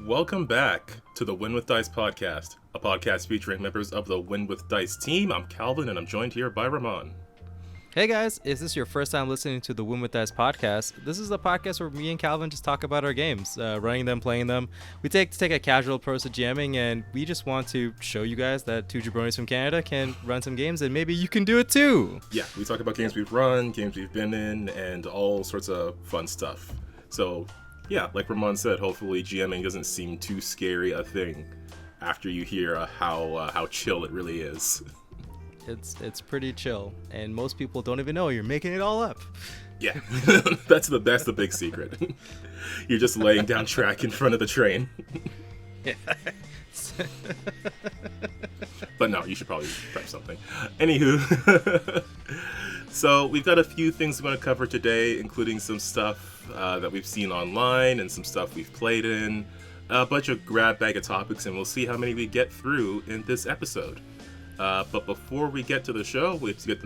Welcome back to the Win with Dice podcast, a podcast featuring members of the Win with Dice team. I'm Calvin, and I'm joined here by Ramon. Hey guys, is this your first time listening to the Win with Dice podcast? This is the podcast where me and Calvin just talk about our games, running them, playing them. We take a casual approach to jamming, and we just want to show you guys that two jabronis from Canada can run some games, and maybe you can do it too. Yeah, we talk about games we've run, games we've been in, and all sorts of fun stuff. So, yeah, like Ramon said, hopefully GMing doesn't seem too scary a thing after you hear how chill it really is. It's pretty chill, and most people don't even know you're making it all up. Yeah, that's the big secret. You're just laying down track in front of the train. Yeah. But no, you should probably prep something. Anywho, so we've got a few things we're going to cover today, including some stuff that we've seen online and some stuff we've played in, a bunch of grab bag of topics, and we'll see how many we get through in this episode. But before we get to the show, we have to get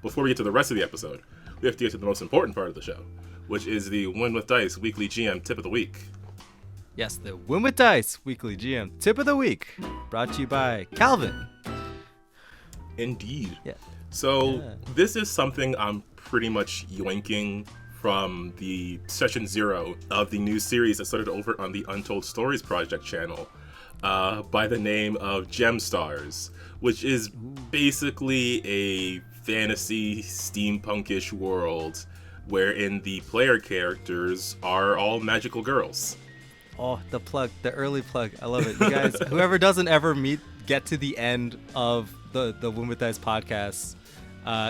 before we get to the rest of the episode, we have to get to the most important part of the show, which is the Win with Dice weekly GM tip of the week. Yes, the Win with Dice weekly GM tip of the week, brought to you by Calvin. Indeed. Yeah. So This is something I'm pretty much yoinking from the session 0 of the new series that started over on the Untold Stories Project channel by the name of Gemstars, which is basically a fantasy steampunkish world wherein the player characters are all magical girls. Oh, the early plug. I love it. You guys, whoever doesn't ever get to the end of the Win with Dice podcast,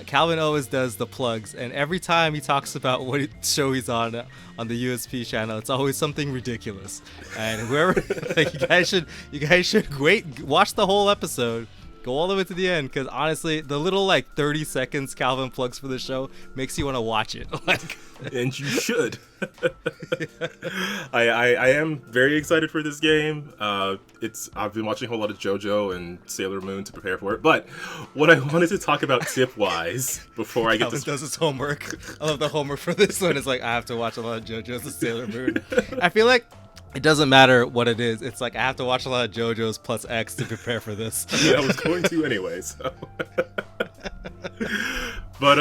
Calvin always does the plugs, and every time he talks about what show he's on the USP channel, it's always something ridiculous. And whoever, like, you guys should watch the whole episode. Go all the way to the end, because honestly, the little 30 seconds Calvin plugs for the show makes you want to watch it. And you should. I am very excited for this game. I've been watching a whole lot of JoJo and Sailor Moon to prepare for it. But what I wanted to talk about tip-wise before I get Calvin does his homework. I love the homework for this one. It's like, I have to watch a lot of JoJo's and Sailor Moon. I feel like it doesn't matter what it is. It's like I have to watch a lot of JoJo's plus X to prepare for this. Yeah, I was going to anyway, so. But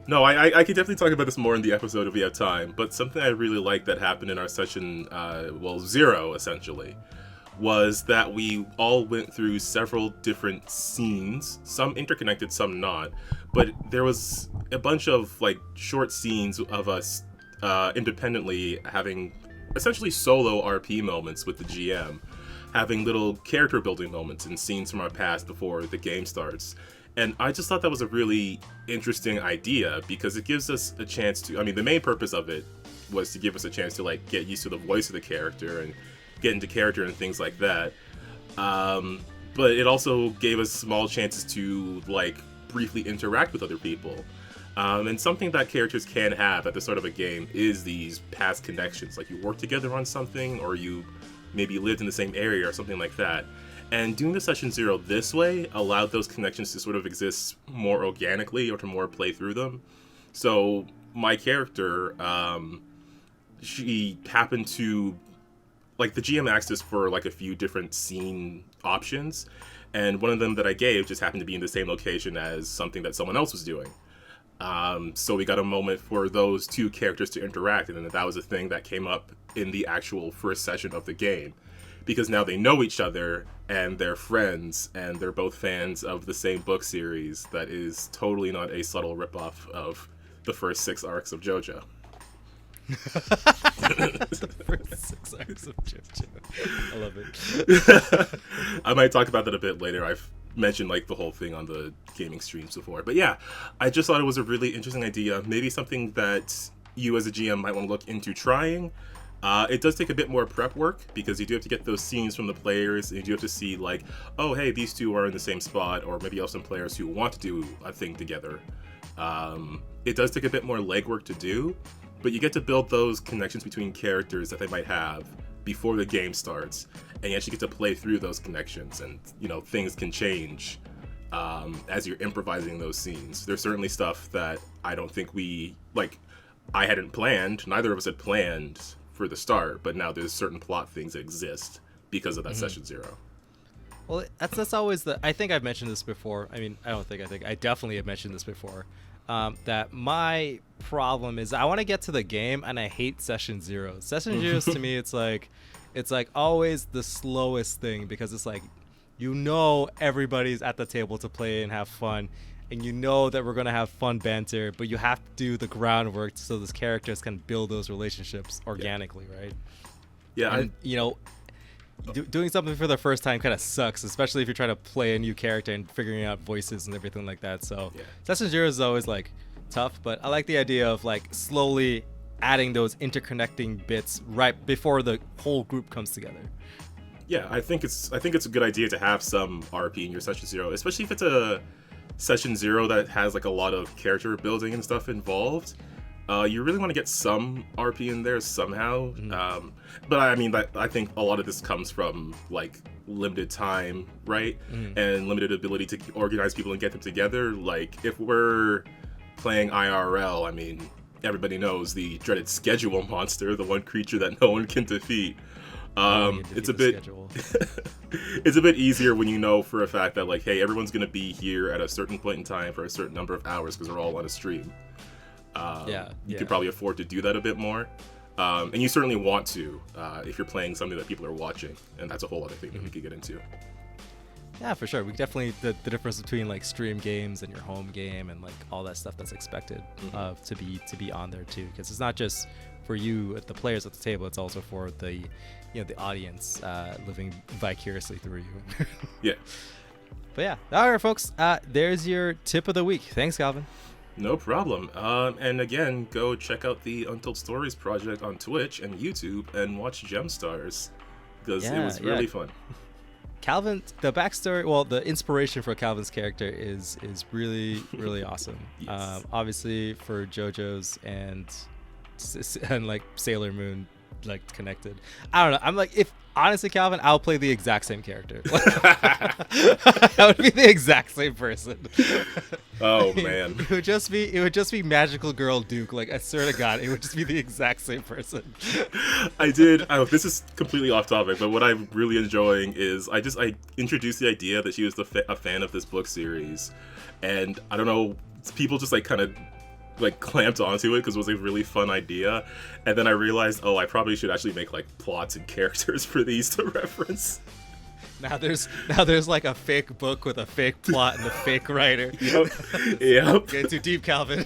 no, I can definitely talk about this more in the episode if we have time. But something I really liked that happened in our session, 0 essentially, was that we all went through several different scenes, some interconnected, some not. But there was a bunch of short scenes of us independently having essentially solo RP moments with the GM, having little character building moments and scenes from our past before the game starts. And I just thought that was a really interesting idea because it gives us a chance to, the main purpose of it was to give us a chance to get used to the voice of the character and get into character and things like that. But it also gave us small chances to briefly interact with other people. And something that characters can have at the start of a game is these past connections. Like you work together on something, or you maybe lived in the same area or something like that. And doing the session 0 this way allowed those connections to sort of exist more organically or to more play through them. So my character, she happened to, the GM asked us for a few different scene options. And one of them that I gave just happened to be in the same location as something that someone else was doing. So we got a moment for those two characters to interact, and then that was a thing that came up in the actual first session of the game. Because now they know each other, and they're friends, and they're both fans of the same book series that is totally not a subtle ripoff of the first 6 arcs of JoJo. The first 6 arcs of JoJo. I love it. I might talk about that a bit later. I've mentioned the whole thing on the gaming streams before. But yeah, I just thought it was a really interesting idea. Maybe something that you as a GM might want to look into trying. It does take a bit more prep work because you do have to get those scenes from the players, and you do have to see oh hey, these two are in the same spot, or maybe you have some players who want to do a thing together. It does take a bit more legwork to do, but you get to build those connections between characters that they might have before the game starts, and you actually get to play through those connections, and things can change as you're improvising those scenes. There's certainly stuff that I don't think I hadn't planned, neither of us had planned for the start, but now there's certain plot things that exist because of that session 0. Well, that's always I think I've mentioned this before. I mean, I definitely have mentioned this before. That my problem is I want to get to the game and I hate session 0. Session 0s to me, it's like always the slowest thing, because it's like, everybody's at the table to play and have fun, and that we're gonna have fun banter, but you have to do the groundwork so those characters can build those relationships organically, right? Yeah, and, doing something for the first time kind of sucks, especially if you're trying to play a new character and figuring out voices and everything like that. So session 0 is always like tough, but I like the idea of like slowly adding those interconnecting bits right before the whole group comes together. Yeah, I think it's a good idea to have some RP in your session 0, especially if it's a session 0 that has like a lot of character building and stuff involved. You really want to get some RP in there somehow. But I mean, I think a lot of this comes from like limited time, right? And limited ability to organize people and get them together. Like if we're playing IRL, I mean, everybody knows the dreaded schedule monster, the one creature that no one can defeat. It's a bit it's a bit easier when you know for a fact that like, hey, everyone's gonna be here at a certain point in time for a certain number of hours because we're all on a stream. You could probably afford to do that a bit more, and you certainly want to if you're playing something that people are watching, and that's a whole other thing that we could get into. Yeah, for sure. We definitely the difference between like stream games and your home game and like all that stuff that's expected to be on there too, because it's not just for you, the players at the table. It's also for the the audience living vicariously through you. Yeah. But yeah, all right, folks. There's your tip of the week. Thanks, Calvin. No problem. And again, go check out the Untold Stories project on Twitch and YouTube and watch Gemstars, because it was really fun. Calvin, the backstory, well, the inspiration for Calvin's character is really, really awesome. Yes. Obviously for JoJo's and like Sailor Moon, like connected. I don't know. I'm like, if honestly, Calvin, I'll play the exact same character. I would be the exact same person. Oh man, it would just be Magical Girl Duke. Like I swear to God, it would just be the exact same person. This is completely off topic, but what I'm really enjoying is I introduced the idea that she was a fan of this book series, and I don't know, people just like kind of like clamped onto it because it was a really fun idea, and then I realized, I probably should actually make like plots and characters for these to reference. Now there's like a fake book with a fake plot and a fake writer. Yep. Getting too deep, Calvin.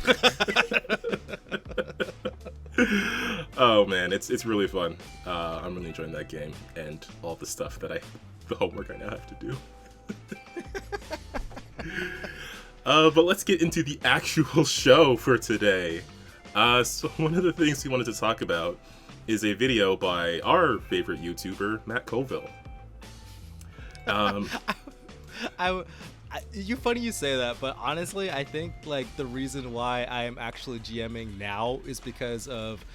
Oh man, it's really fun. I'm really enjoying that game and all the stuff the homework I now have to do. But let's get into the actual show for today. So one of the things we wanted to talk about is a video by our favorite YouTuber, Matt Colville. Funny you say that, but honestly, I think like the reason why I am actually GMing now is because of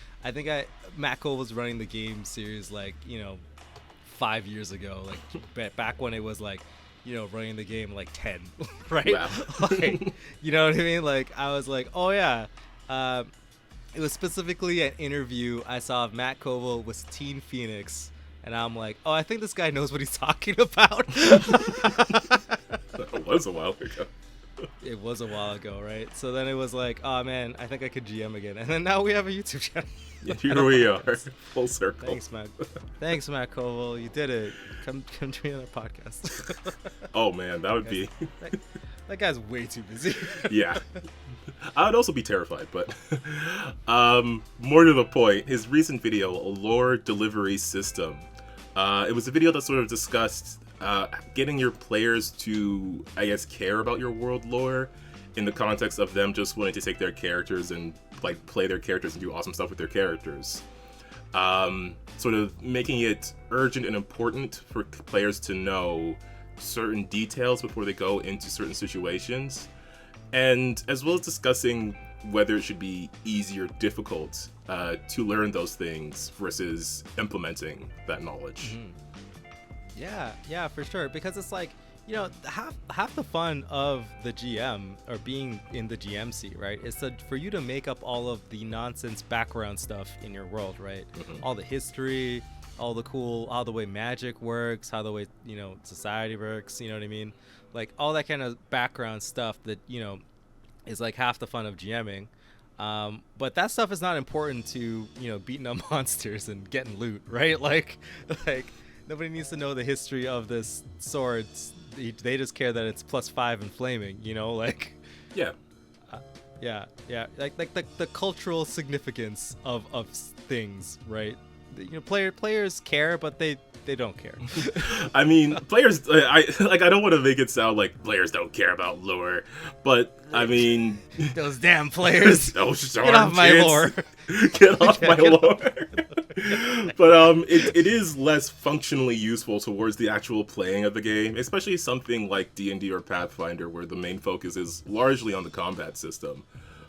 Matt Cole was running the game series 5 years ago, like back when it was like running the game like 10, right? Wow. Like, you know what I mean? Like I was like, oh yeah. It was specifically an interview I saw of Matt Colville with Teen Phoenix. And I'm like, oh, I think this guy knows what he's talking about. That was a while ago. It was a while ago, right? So then it was like, oh man, I think I could GM again. And then now we have a YouTube channel. Yeah, here we are, full circle. Thanks, Matt Colville. You did it. Come join our podcast. Oh man, that would be. That guy's way too busy. Yeah. I would also be terrified, but more to the point, his recent video, Lore Delivery System. It was a video that sort of discussed getting your players to, I guess, care about your world lore in the context of them just wanting to take their characters and like play their characters and do awesome stuff with their characters. Sort of making it urgent and important for players to know certain details before they go into certain situations. And as well as discussing whether it should be easy or difficult to learn those things versus implementing that knowledge. Yeah, for sure. Because it's like, half the fun of the GM or being in the GM seat, right, is for you to make up all of the nonsense background stuff in your world, right? All the history, all the cool, how the way magic works, how the way society works, you know what I mean? Like all that kind of background stuff that is like half the fun of GMing. But that stuff is not important to beating up monsters and getting loot, right? Like nobody needs to know the history of this sword. They just care that it's +5 and flaming, like Yeah. yeah like the cultural significance of things, right? Players care, but they don't care. I mean, players, I don't want to make it sound like players don't care about lore, but I mean, those damn players. Those get off my lore. Get off my lore. But it is less functionally useful towards the actual playing of the game, especially something like D&D or Pathfinder, where the main focus is largely on the combat system.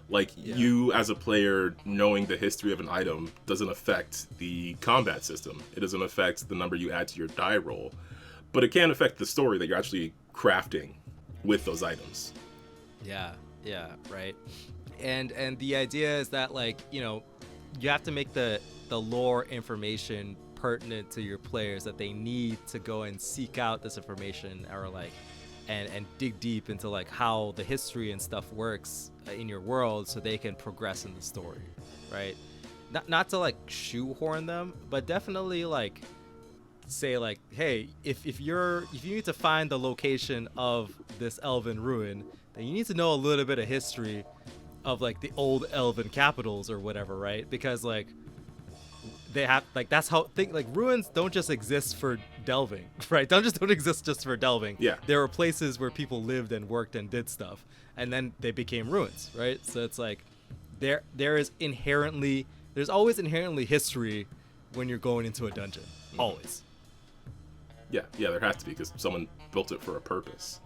Like, you as a player knowing the history of an item doesn't affect the combat system. It doesn't affect the number you add to your die roll. But it can affect the story that you're actually crafting with those items. Yeah, right. And the idea is that, like, you have to make the lore information pertinent to your players, that they need to go and seek out this information, or like and dig deep into like how the history and stuff works in your world, so they can progress in the story, right? Not to like shoehorn them, but definitely like say like, hey, if you need to find the location of this elven ruin, then you need to know a little bit of history of like the old elven capitals or whatever, right? Because like they have like, that's how like ruins don't just exist for delving, right? Don't exist just for delving. Yeah, there were places where people lived and worked and did stuff, and then they became ruins, right? So it's like there's always inherently history when you're going into a dungeon. Always. Yeah, there has to be, because someone built it for a purpose.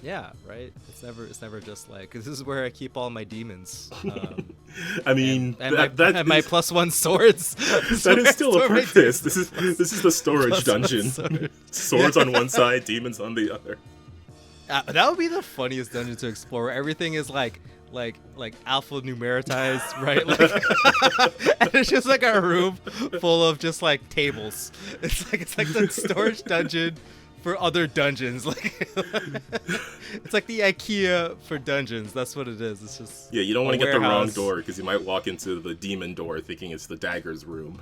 Yeah, right. It's never just like, this is where I keep all my demons. I mean, and my +1 swords. That is still a purpose. This is the storage dungeon. Swords on one side, demons on the other. That would be the funniest dungeon to explore. Everything is like alphanumeritized, right? Like, and it's just like a room full of just like tables. It's like the storage dungeon for other dungeons. Like it's like the IKEA for dungeons. That's what it is. It's just you don't want to get the wrong door, because you might walk into the demon door thinking it's the daggers room.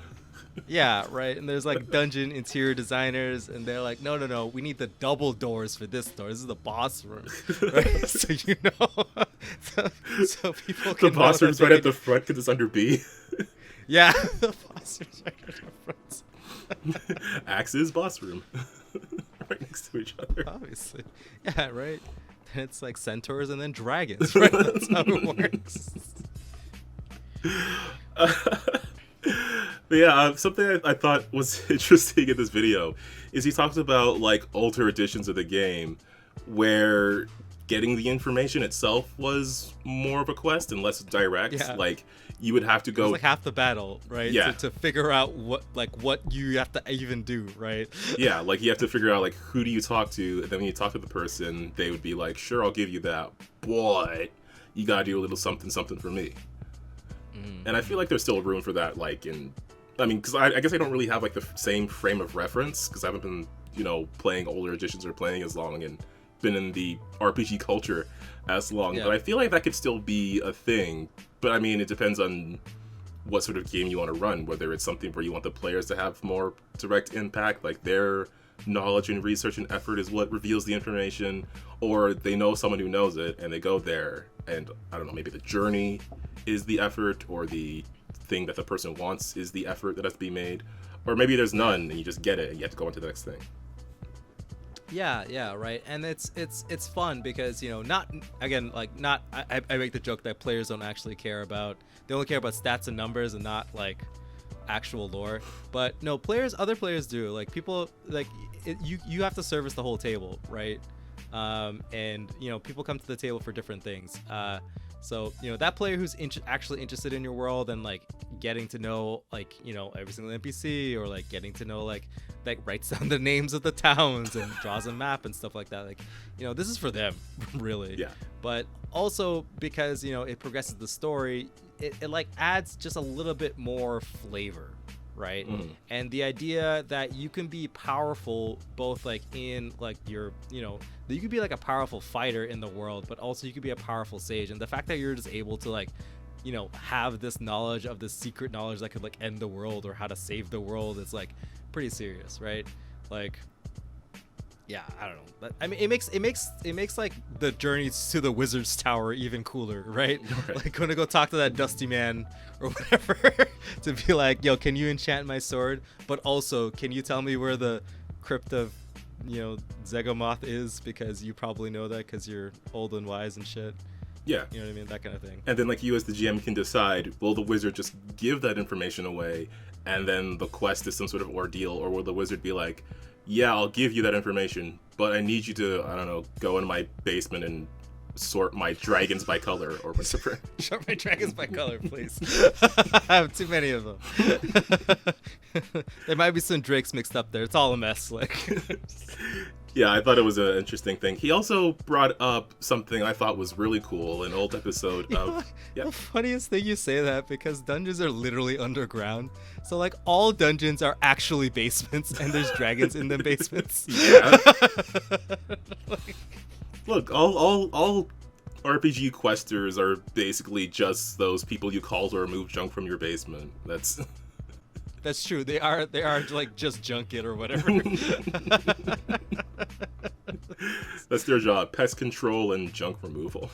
Yeah, right. And there's like dungeon interior designers, and they're like, no, we need the double doors for this door. This is the boss room, right? So so people can. The boss room's right at the front because it's under B. Yeah, the boss room's right at the front. Axe's boss room. Right next to each other. Obviously. Yeah, right. Then it's like centaurs and then dragons, right? That's how it works. But yeah, something I thought was interesting in this video is he talks about like older editions of the game where getting the information itself was more of a quest and less direct. Yeah. Like, you would have to go, it's like half the battle, right? Yeah. To figure out what you have to even do, right? Yeah, like you have to figure out like, who do you talk to, and then when you talk to the person, they would be like, sure, I'll give you that, but you gotta do a little something for me. And I feel like there's still room for that, like because I guess I don't really have like the same frame of reference, because I haven't been playing older editions or playing as long and been in the RPG culture as long. Yeah. But I feel like that could still be a thing. But I mean, it depends on what sort of game you want to run, whether it's something where you want the players to have more direct impact, like their knowledge and research and effort is what reveals the information, or they know someone who knows it and they go there, and I don't know, maybe the journey is the effort, or the thing that the person wants is the effort that has to be made, or maybe there's none and you just get it and you have to go on to the next thing. Yeah, right. And it's fun because, I make the joke that players don't actually care about, they only care about stats and numbers and not like actual lore. But no, other players do. Like, people, like, you have to service the whole table, right? And people come to the table for different things. So that player who's actually interested in your world and like getting to know like, you know, every single NPC, or like getting to know like writes down the names of the towns and draws a map and stuff like that. Like, you know, this is for them really. Yeah. But also because, you know, it progresses the story, it like adds just a little bit more flavor, right? And the idea that you can be powerful both like in like your, you know, that you could be like a powerful fighter in the world, but also you could be a powerful sage. And the fact that you're just able to like, you know, have this knowledge of this secret knowledge that could like end the world or how to save the world is like pretty serious, right? Like, yeah, I don't know. But, I mean, it makes like the journey to the wizard's tower even cooler, right? Like gonna go talk to that dusty man or whatever to be like, yo, can you enchant my sword? But also, can you tell me where the crypt of, you know, Zegomoth is, because you probably know that because you're old and wise and shit. Yeah. You know what I mean? That kind of thing. And then like you as the GM can decide, will the wizard just give that information away and then the quest is some sort of ordeal, or will the wizard be like, yeah, I'll give you that information, but I need you to, I don't know, go in my basement and sort my dragons by color or whatever. Sort my dragons by color, please. I have too many of them. There might be some drakes mixed up there. It's all a mess. Like, yeah, I thought it was an interesting thing. He also brought up something I thought was really cool, an old episode of... Yeah. The funniest thing you say that, because dungeons are literally underground. So, like, all dungeons are actually basements, and there's dragons in them basements. Yeah. Look, all RPG questers are basically just those people you call to remove junk from your basement. That's true. They are like just junk it or whatever. That's their job: pest control and junk removal.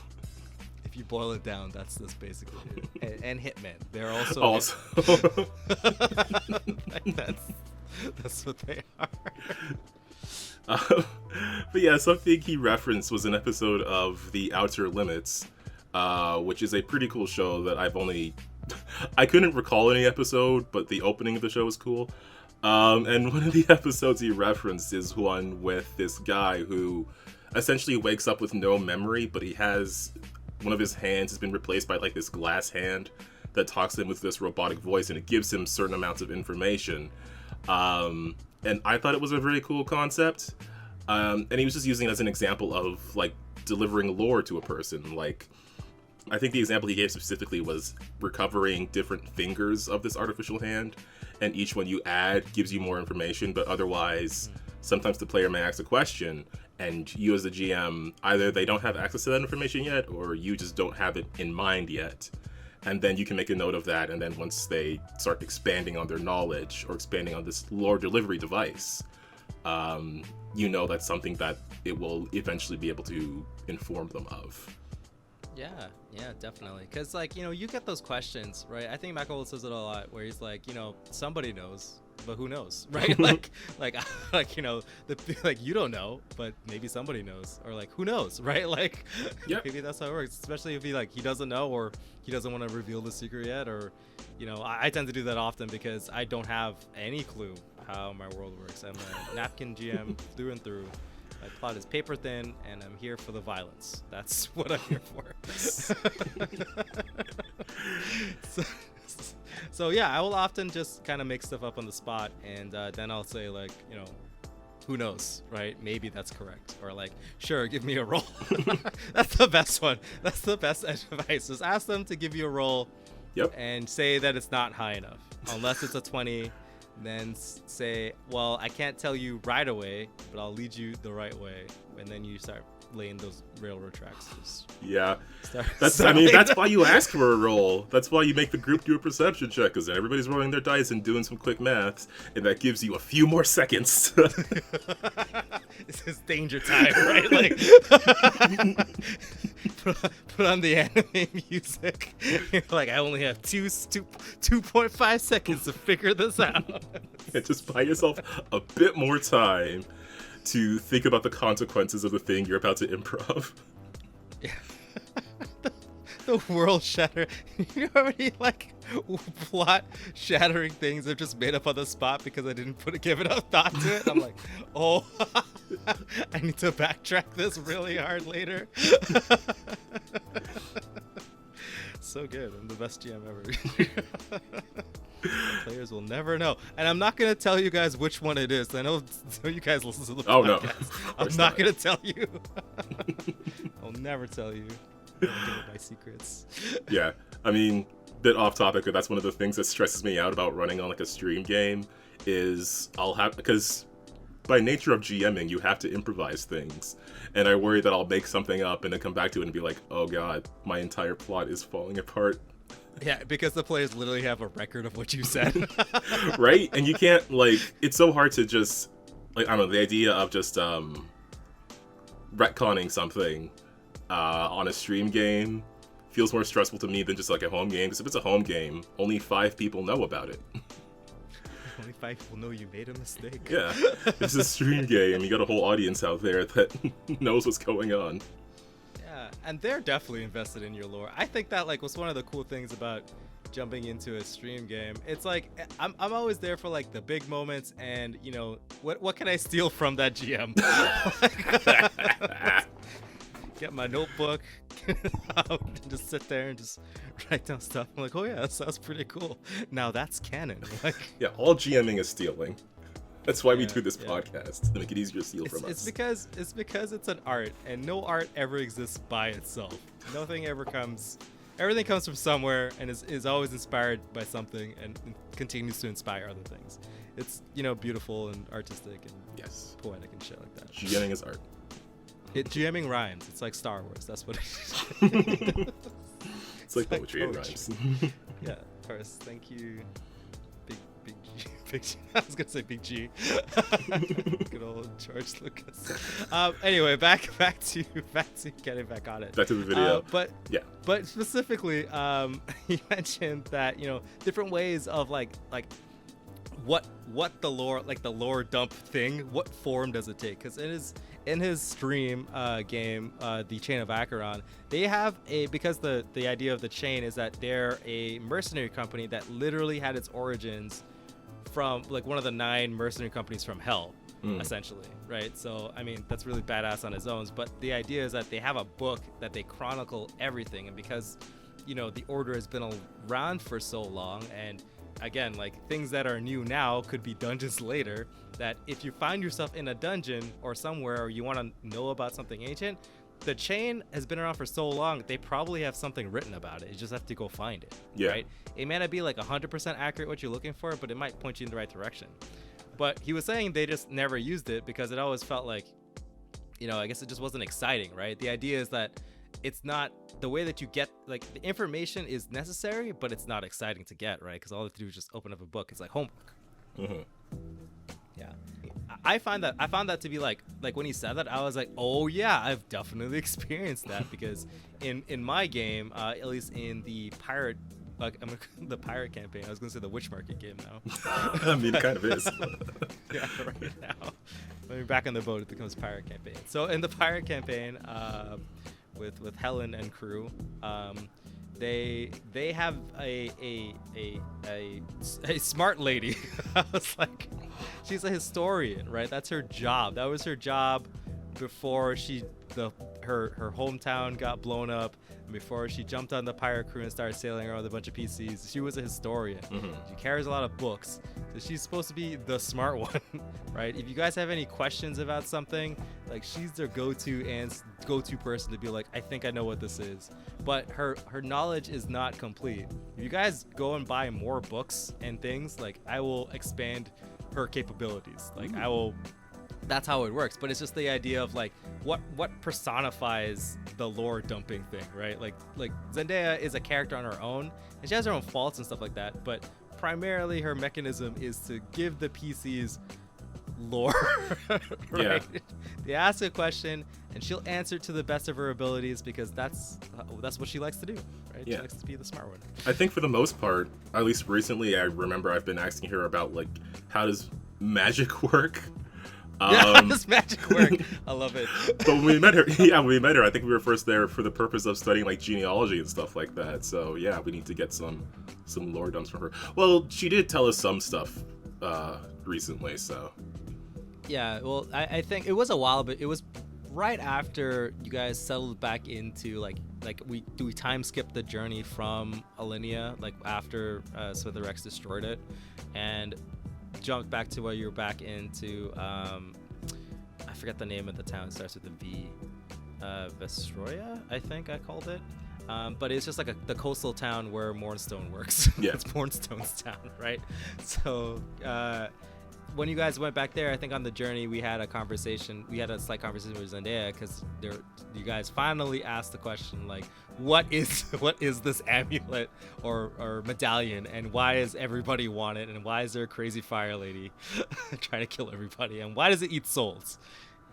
If you boil it down, that's basically it. And hitmen. They're also. That's what they are. But yeah, something he referenced was an episode of The Outer Limits, which is a pretty cool show that I couldn't recall any episode, but the opening of the show was cool. And one of the episodes he referenced is one with this guy who essentially wakes up with no memory, but he has one of his hands has been replaced by like this glass hand that talks to him with this robotic voice, and it gives him certain amounts of information. And I thought it was a really cool concept. And he was just using it as an example of like delivering lore to a person. Like, I think the example he gave specifically was recovering different fingers of this artificial hand, and each one you add gives you more information, but otherwise sometimes the player may ask a question and you as the GM, either they don't have access to that information yet, or you just don't have it in mind yet. And then you can make a note of that, and then once they start expanding on their knowledge or expanding on this lore delivery device, you know that's something that it will eventually be able to inform them of. Yeah, definitely. Because, like, you know, you get those questions, right? I think Michael says it a lot, where he's like, you know, somebody knows, but who knows, right? like, you know, like, you don't know, but maybe somebody knows, or like, who knows, right? Like, yep. Maybe that's how it works. Especially if he doesn't know, or he doesn't want to reveal the secret yet, or, you know, I tend to do that often because I don't have any clue how my world works. I'm a napkin GM through and through. My plot is paper thin, and I'm here for the violence. That's what I'm here for. So yeah, I will often just kind of make stuff up on the spot, and then I'll say, like, you know, who knows, right? Maybe that's correct. Or like, sure, give me a roll. That's the best one. That's the best advice. Just ask them to give you a roll. Yep. And say that it's not high enough. Unless it's a 20. Then say, well, I can't tell you right away, but I'll lead you the right way. And then you start laying those railroad tracks. Yeah. That's why you ask for a roll. That's why you make the group do a perception check, because then everybody's rolling their dice and doing some quick maths, and that gives you a few more seconds. This is danger time, right? Like, put on the anime music. You're like, I only have 2.5 seconds to figure this out. And just buy yourself a bit more time to think about the consequences of the thing you're about to improv. Yeah. The world shatter. You know how many like plot shattering things are just made up on the spot because I didn't give enough thought to it. I'm like, oh, I need to backtrack this really hard later. so good. I'm the best GM ever. Players will never know, and I'm not gonna tell you guys which one it is. I know so you guys listen to the podcast. I'm not gonna tell you. I'll never tell you. Never give up my secrets. Yeah, I mean, bit off topic, but that's one of the things that stresses me out about running on like a stream game is because by nature of GMing, you have to improvise things, and I worry that I'll make something up and then come back to it and be like, oh god, my entire plot is falling apart. Yeah, because the players literally have a record of what you said. Right? And you can't, like, it's so hard to just, like, I don't know, the idea of just retconning something on a stream game feels more stressful to me than just like a home game, because if it's a home game, only 5 people know about it. Only 5 people know you made a mistake. Yeah, it's a stream game. You got a whole audience out there that knows what's going on. Yeah, and they're definitely invested in your lore. I think that like was one of the cool things about jumping into a stream game. It's like I'm always there for like the big moments, and you know what can I steal from that GM? Get my notebook, and just sit there and just write down stuff. I'm like, oh yeah, that sounds pretty cool. Now that's canon. Like, yeah, all GMing is stealing. That's why we do this podcast, to make it easier to steal from us. It's because it's an art, and no art ever exists by itself. Everything comes from somewhere, and is always inspired by something, and continues to inspire other things. It's, you know, beautiful and artistic and poetic and shit like that. GMing is art. GMing rhymes. It's like Star Wars. That's what it is. It's like poetry and rhymes. Yeah, of course. Thank you, Big G. Big G. I was gonna say Big G. Good old George Lucas. Anyway, back to getting back on it. Back to the video. But specifically, you mentioned that, you know, different ways of like what the lore dump thing, what form does it take? Because in his stream game, the Chain of Acheron, they have because the idea of the chain is that they're a mercenary company that literally had its origins from like one of the 9 mercenary companies from hell, essentially, right? So I mean, that's really badass on its own, but the idea is that they have a book that they chronicle everything, and because, you know, the order has been around for so long, and again, like, things that are new now could be dungeons later, that if you find yourself in a dungeon or somewhere, or you want to know about something ancient, the chain has been around for so long, they probably have something written about it. You just have to go find it, right? It may not be like 100% accurate what you're looking for, but it might point you in the right direction. But he was saying they just never used it because it always felt like, you know, I guess it just wasn't exciting, right? The idea is that it's not the way that you get, like, the information is necessary, but it's not exciting to get, right? Because all you have to do is just open up a book. It's like homework. Yeah, I found that to be like when he said that, I was like, oh yeah, I've definitely experienced that, because in my game, at least in the pirate, the pirate campaign, I was gonna say the witch market game now. I mean, it kind of is. Yeah, right now. When we're back on the boat, it becomes pirate campaign. So in the pirate campaign, with Helen and crew, they have a smart lady. I was like, she's a historian, right? That's her job. That was her job before her hometown got blown up, and before she jumped on the pirate crew and started sailing around with a bunch of PCs. She was a historian. She carries a lot of books, so she's supposed to be the smart one, right? If you guys have any questions about something, like, she's their go-to person to be like, I think I know what this is. But her knowledge is not complete. If you guys go and buy more books and things, like, I will expand her capabilities. Like, I will. That's how it works. But it's just the idea of like what personifies the lore dumping thing, right? Like Zendaya is a character on her own, and she has her own faults and stuff like that, but primarily her mechanism is to give the PCs lore. Right? Yeah. They ask a question and she'll answer to the best of her abilities, because that's what she likes to do, right? Yeah. She likes to be the smart one. I think for the most part, at least recently, I remember I've been asking her about, like, how does magic work? How does magic work? I love it. But when we met her, I think we were first there for the purpose of studying, like, genealogy and stuff like that. So yeah, we need to get some lore dumps from her. Well, she did tell us some stuff recently, so. Yeah, well, I think it was a while, but it was right after you guys settled back into like we time skip the journey from Alinea, like after Rex destroyed it, and jumped back to where you're back into I forget the name of the town. It starts with a V. Vestroya, I think I called it. But it's just like the coastal town where Mornstone works. Yeah. It's Mornstone's town, right? So when you guys went back there, I think on the journey we had a slight conversation with Zendaya, because you guys finally asked the question, like, what is this amulet or medallion, and why does everybody want it, and why is there a crazy fire lady trying to kill everybody, and why does it eat souls?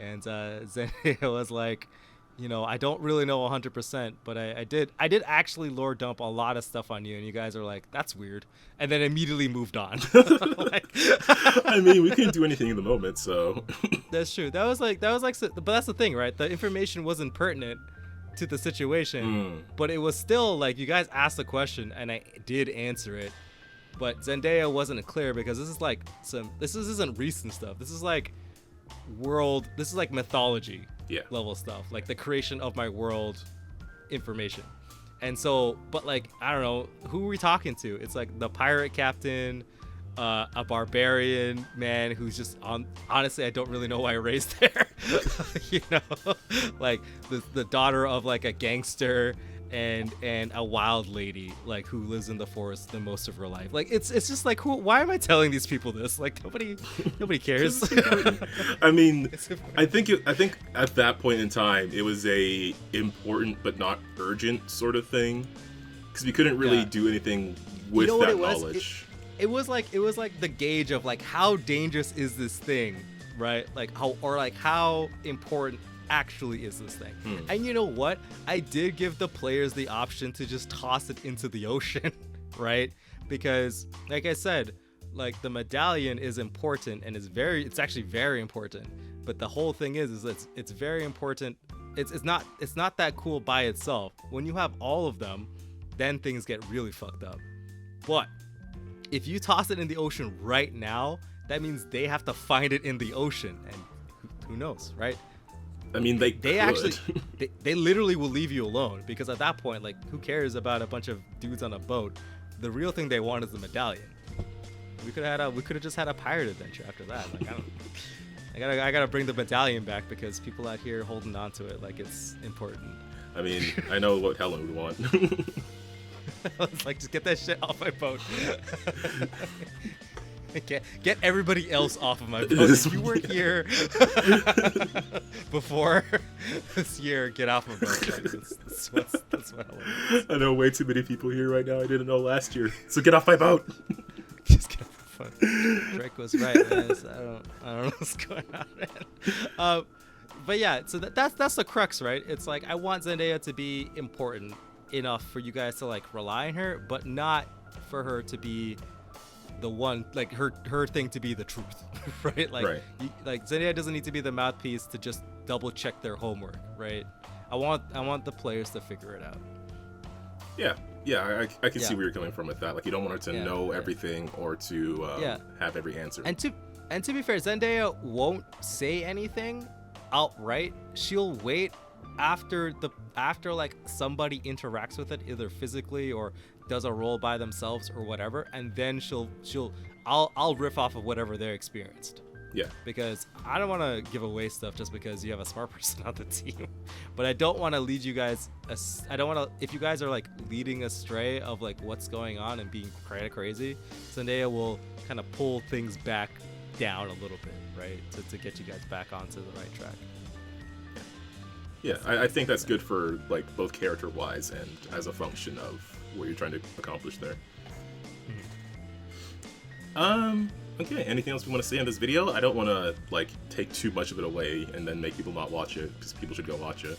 And Zendaya was like, I don't really know 100%, but I did actually lore dump a lot of stuff on you, and you guys are like, that's weird, and then immediately moved on. Like, I mean, we couldn't do anything in the moment, so. That's true. That was like, but that's the thing, right? The information wasn't pertinent to the situation, but it was still like, you guys asked the question, and I did answer it, but Zendaya wasn't clear, because this isn't recent stuff. This is like mythology. Yeah. Level stuff, like the creation of my world information. And so, but like, I don't know, who are we talking to? It's like the pirate captain, a barbarian man who's just honestly, I don't really know why I raised there. Like the daughter of like a gangster and a wild lady, like, who lives in the forest the most of her life. Like, it's just like, why am I telling these people this? Like, nobody cares. I mean, I think at that point in time it was a important but not urgent sort of thing, because we couldn't really do anything with that knowledge. It was like the gauge of like, how dangerous is this thing, right? Like how important actually is this thing. And you know what, I did give the players the option to just toss it into the ocean, right? Because like I said, like, the medallion is important, and it's actually very important, but the whole thing is it's very important. It's not that cool by itself. When you have all of them, then things get really fucked up. But if you toss it in the ocean right now, that means they have to find it in the ocean, and who knows, right? I mean, they actually they literally will leave you alone, because at that point, like, who cares about a bunch of dudes on a boat? The real thing they want is the medallion. We could have just had a pirate adventure after that. Like, I gotta bring the medallion back, because people out here holding on to it like it's important. I mean, I know what Helen would want. It's like, just get that shit off my boat. Get everybody else off of my boat. If you were here before this year, get off of my boat. That's what I want. I know way too many people here right now I didn't know last year. So get off my boat. Just get off my boat. Drake was right, man. So I don't know what's going on, man. But yeah, so that's the crux, right? It's like, I want Zendaya to be important enough for you guys to like rely on her, but not for her to be the one, like, her thing to be the truth, right? Like, right. Like, Zendaya doesn't need to be the mouthpiece to just double check their homework, right? I want the players to figure it out. Yeah, I can see where you're coming from with that. Like, you don't want her to know everything, or to have every answer. And to be fair, Zendaya won't say anything outright. She'll wait after like somebody interacts with it, either physically or does a roll by themselves or whatever, and then I'll riff off of whatever they're experienced. Yeah. Because I don't want to give away stuff just because you have a smart person on the team, but I don't want to lead you guys. I don't want to. If you guys are like leading astray of like what's going on and being kind of crazy, Zendaya will kind of pull things back down a little bit, right, to get you guys back onto the right track. Yeah, I think that's good for like both character-wise and as a function of what you're trying to accomplish there. Okay, anything else we want to say in this video? I don't want to like take too much of it away and then make people not watch it, because people should go watch it.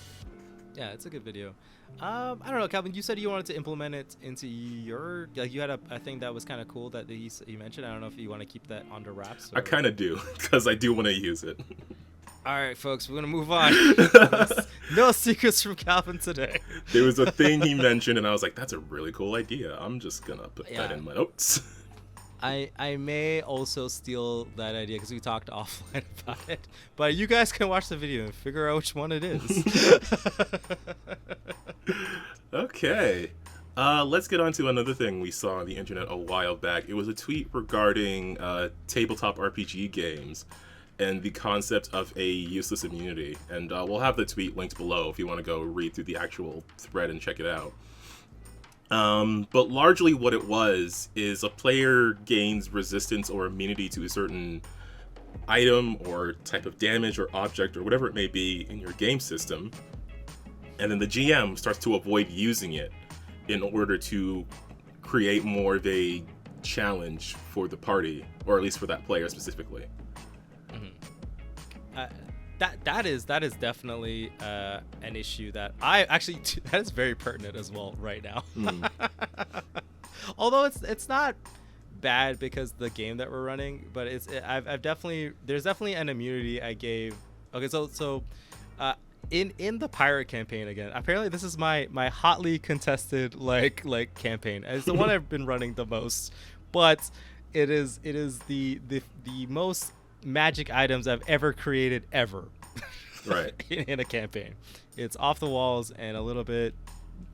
Yeah, it's a good video. I don't know, Calvin, you said you wanted to implement it into your, like, you had a thing that was kind of cool that you mentioned. I don't know if you want to keep that under wraps. I kind of do, because I do want to use it. All right, folks, we're going to move on. No secrets from Calvin today. There was a thing he mentioned, and I was like, that's a really cool idea. I'm just going to put that in my notes. I may also steal that idea because we talked offline about it. But you guys can watch the video and figure out which one it is. Okay. Let's get on to another thing we saw on the internet a while back. It was a tweet regarding tabletop RPG games and the concept of a useless immunity. And we'll have the tweet linked below if you want to go read through the actual thread and check it out. But largely what it was is a player gains resistance or immunity to a certain item or type of damage or object or whatever it may be in your game system. And then the GM starts to avoid using it in order to create more of a challenge for the party, or at least for that player specifically. That is definitely an issue that I actually that is very pertinent as well right now. Although it's not bad because the game that we're running, but I've definitely there's definitely an immunity I gave. Okay, so in the pirate campaign again. Apparently this is my hotly contested like campaign. It's the one I've been running the most, but it is the most magic items I've ever created ever. Right. in a campaign. It's off the walls and a little bit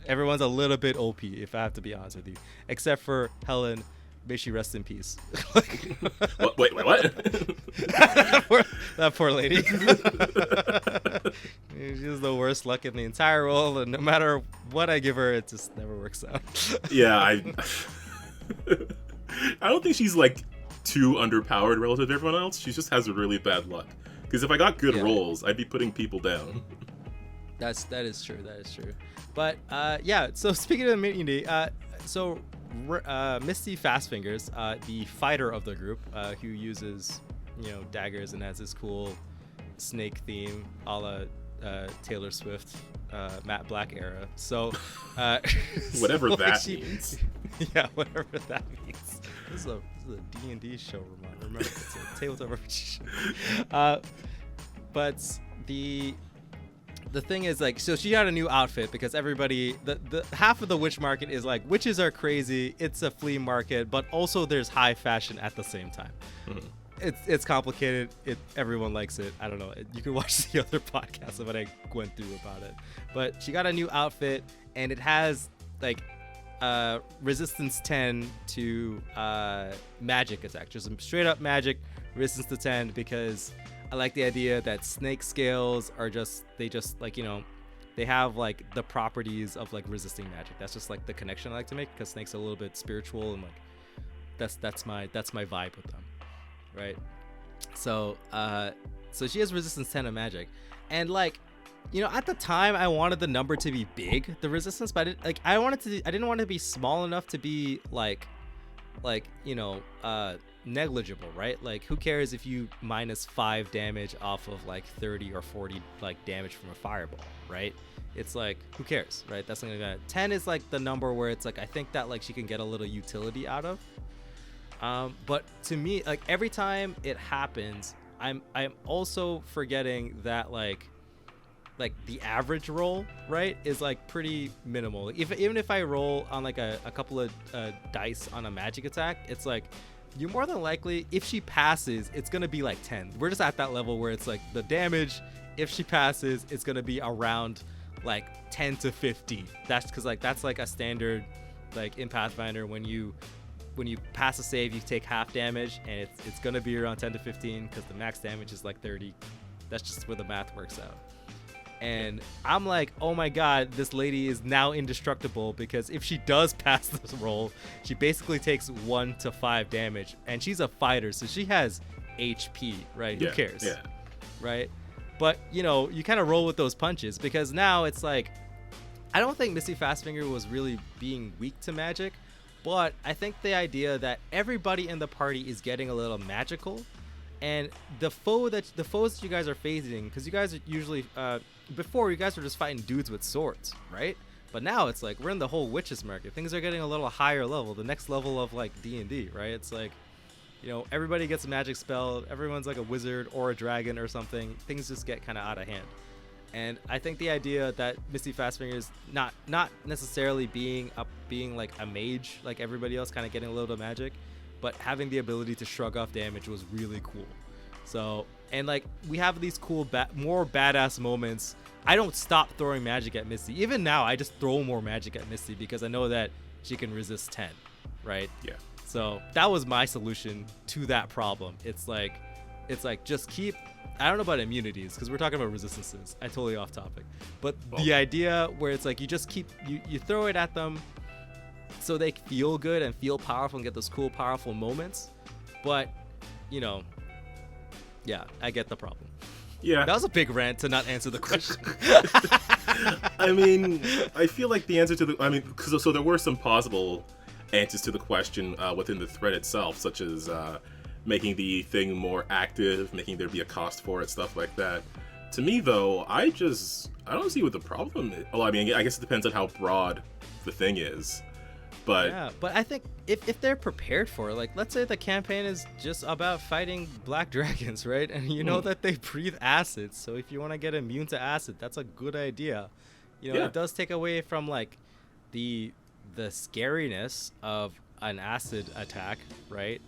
everyone's a little bit OP if I have to be honest with you. Except for Helen, may she rest in peace. Wait, what? that poor lady. She has the worst luck in the entire world, and no matter what I give her, it just never works out. Yeah, I don't think she's like too underpowered relative to everyone else. She just has really bad luck. Because if I got good rolls, I'd be putting people down. That is true. But yeah. So speaking of immunity, Misty Fastfingers, the fighter of the group, who uses daggers and has this cool snake theme, a la Taylor Swift, Matte Black era. So whatever so that means. Yeah, whatever that means. This is a D&D show, remember? It's a tabletop RPG show. But the thing is, like, so she got a new outfit because everybody, the half of the witch market is like, witches are crazy, it's a flea market, but also there's high fashion at the same time. Mm-hmm. It's complicated. Everyone likes it. I don't know. You can watch the other podcast of what I went through about it. But she got a new outfit, and it has like resistance 10 to magic attack, just straight up magic resistance to 10, because I like the idea that snake scales are they have like the properties of like resisting magic. That's just like the connection I like to make, because snakes are a little bit spiritual, and like that's my vibe with them, right? So she has resistance 10 to magic, and like, at the time I wanted the number to be big, the resistance, but I didn't want it to be small enough to be negligible, right? Like, who cares if you minus 5 damage off of like 30 or 40 like damage from a fireball, right? It's like, who cares, right? That's not gonna 10 is like the number where it's like, I think that like she can get a little utility out of. But to me, like, every time it happens, I'm also forgetting that like the average roll, right, is like pretty minimal. Even if I roll on like a couple of dice on a magic attack, it's like, you're more than likely, if she passes, it's gonna be like 10. We're just at that level where it's like the damage, if she passes, it's gonna be around like 10 to 50. That's because like that's like a standard, like in Pathfinder, when you pass a save, you take half damage, and it's gonna be around 10 to 15 because the max damage is like 30. That's just where the math works out. And I'm like, oh my god, this lady is now indestructible, because if she does pass this roll, she basically takes 1 to 5 damage, and she's a fighter, so she has HP, right? Yeah, who cares? Yeah. Right? But you kind of roll with those punches, because now it's like, I don't think Misty Fastfinger was really being weak to magic, but I think the idea that everybody in the party is getting a little magical, and the foes that you guys are facing, because you guys are usually before, you guys were just fighting dudes with swords, right? But now it's like, we're in the whole witches market. Things are getting a little higher level, the next level of like D&D, right? It's like, everybody gets a magic spell, everyone's like a wizard or a dragon or something. Things just get kind of out of hand. And I think the idea that Misty Fastfinger is not necessarily being like a mage like everybody else, kind of getting a little bit of magic, but having the ability to shrug off damage was really cool. So, and like we have these cool more badass moments. I don't stop throwing magic at Misty. Even now, I just throw more magic at Misty because I know that she can resist 10, right? Yeah. So that was my solution to that problem. It's like just keep. I don't know about immunities because we're talking about resistances. I totally off topic, but the idea where it's like you just keep you throw it at them, so they feel good and feel powerful and get those cool powerful moments. But yeah, I get the problem. Yeah. That was a big rant to not answer the question. I mean, I feel like the answer to so there were some possible answers to the question within the thread itself, such as making the thing more active, making there be a cost for it, stuff like that. To me, though, I don't see what the problem is. Well, I mean, I guess it depends on how broad the thing is. But yeah, but I think if they're prepared for it, like let's say the campaign is just about fighting black dragons, right? And you know that they breathe acid, so if you want to get immune to acid, that's a good idea. It does take away from like the scariness of an acid attack, right?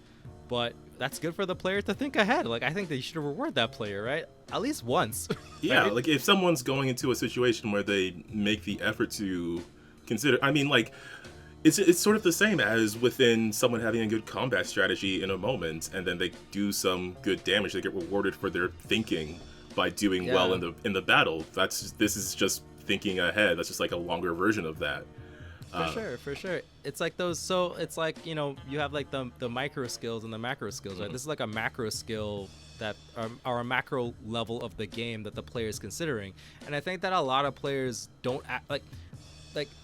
But that's good for the player to think ahead. Like I think they should reward that player, right? At least once. Yeah, right? like if someone's going into a situation where they make the effort to consider, I mean, like. It's sort of the same as within someone having a good combat strategy in a moment, and then they do some good damage. They get rewarded for their thinking by doing well in the battle. This is just thinking ahead. That's just like a longer version of that. For sure. It's like those. So it's like you have like the micro skills and the macro skills, right? This is like a macro skill that are a macro level of the game that the player is considering, and I think that a lot of players don't act like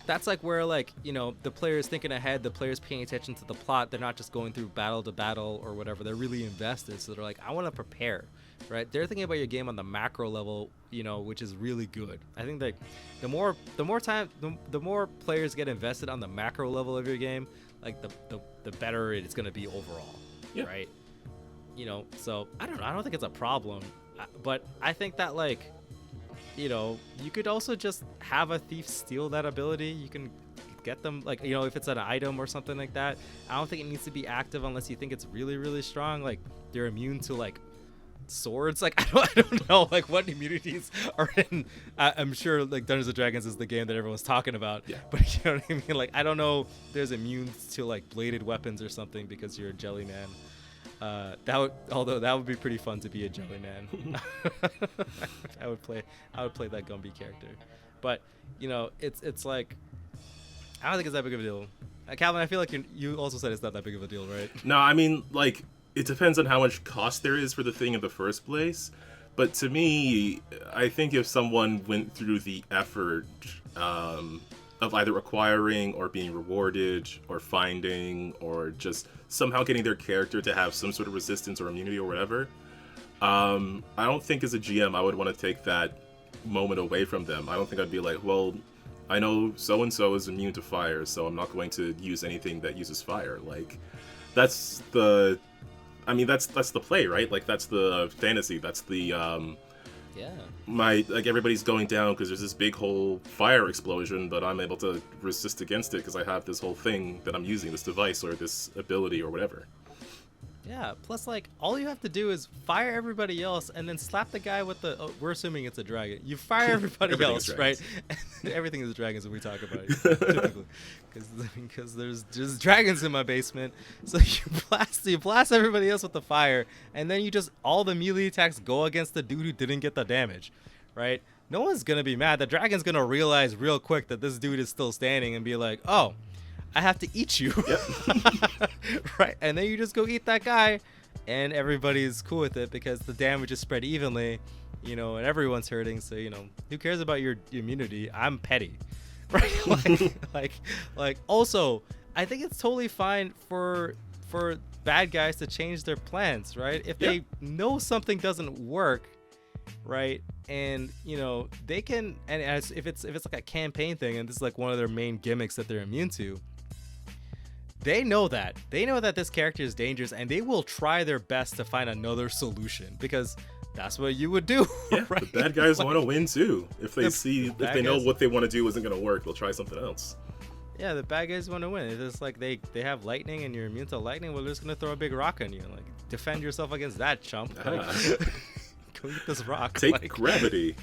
that's like where like the player is thinking ahead, the player's paying attention to the plot. They're not just going through battle to battle or whatever. They're really invested, so they're like, I want to prepare, right? They're thinking about your game on the macro level, which is really good. I think that the more players get invested on the macro level of your game, like the better it's going to be overall. Yeah. Right? So I don't know, I don't think it's a problem, but I think that like you could also just have a thief steal that ability. You can get them like if it's an item or something like that. I don't think it needs to be active unless you think it's really, really strong, like they're immune to like swords. Like I don't know like what immunities are in. I'm sure like Dungeons and Dragons is the game that everyone's talking about, but you know what I mean, like I don't know if there's immune to like bladed weapons or something because you're a jelly man. That would be pretty fun to be a jelly man. I would play that Gumby character, but it's like I don't think it's that big of a deal. Calvin, I feel like you also said it's not that big of a deal, right? No, I mean like it depends on how much cost there is for the thing in the first place. But to me, I think if someone went through the effort of either acquiring or being rewarded or finding or just somehow getting their character to have some sort of resistance or immunity or whatever, I don't think as a GM I would want to take that moment away from them. I don't think I'd be like, well, I know so-and-so is immune to fire, so I'm not going to use anything that uses fire. Like, that's the play, right? Like, that's the fantasy. That's the, everybody's going down because there's this big whole fire explosion, but I'm able to resist against it because I have this whole thing that I'm using, this device or this ability or whatever. Yeah, plus like all you have to do is fire everybody else and then slap the guy with the we're assuming it's a dragon. You fire everybody else, right? Everything is dragons when we talk about it, typically. Because there's just dragons in my basement. So you blast everybody else with the fire, and then all the melee attacks go against the dude who didn't get the damage, right? No one's gonna be mad. The dragon's gonna realize real quick that this dude is still standing and be like, oh, I have to eat you. Yep. Right, and then you just go eat that guy, and everybody's cool with it because the damage is spread evenly, and everyone's hurting. So who cares about your immunity? I'm petty, right? like also, I think it's totally fine for bad guys to change their plans, right? If they know something doesn't work, right, and they can, and if it's like a campaign thing, and this is like one of their main gimmicks that they're immune to. They know that this character is dangerous, and they will try their best to find another solution because that's what you would do. Yeah, right? The bad guys want to win too. If they know what they want to do isn't going to work, they'll try something else. Yeah, the bad guys want to win. It's just like they have lightning and you're immune to lightning. Well, they're just gonna throw a big rock on you. Like, defend yourself against that, chump. Like, go eat this rock. Take gravity.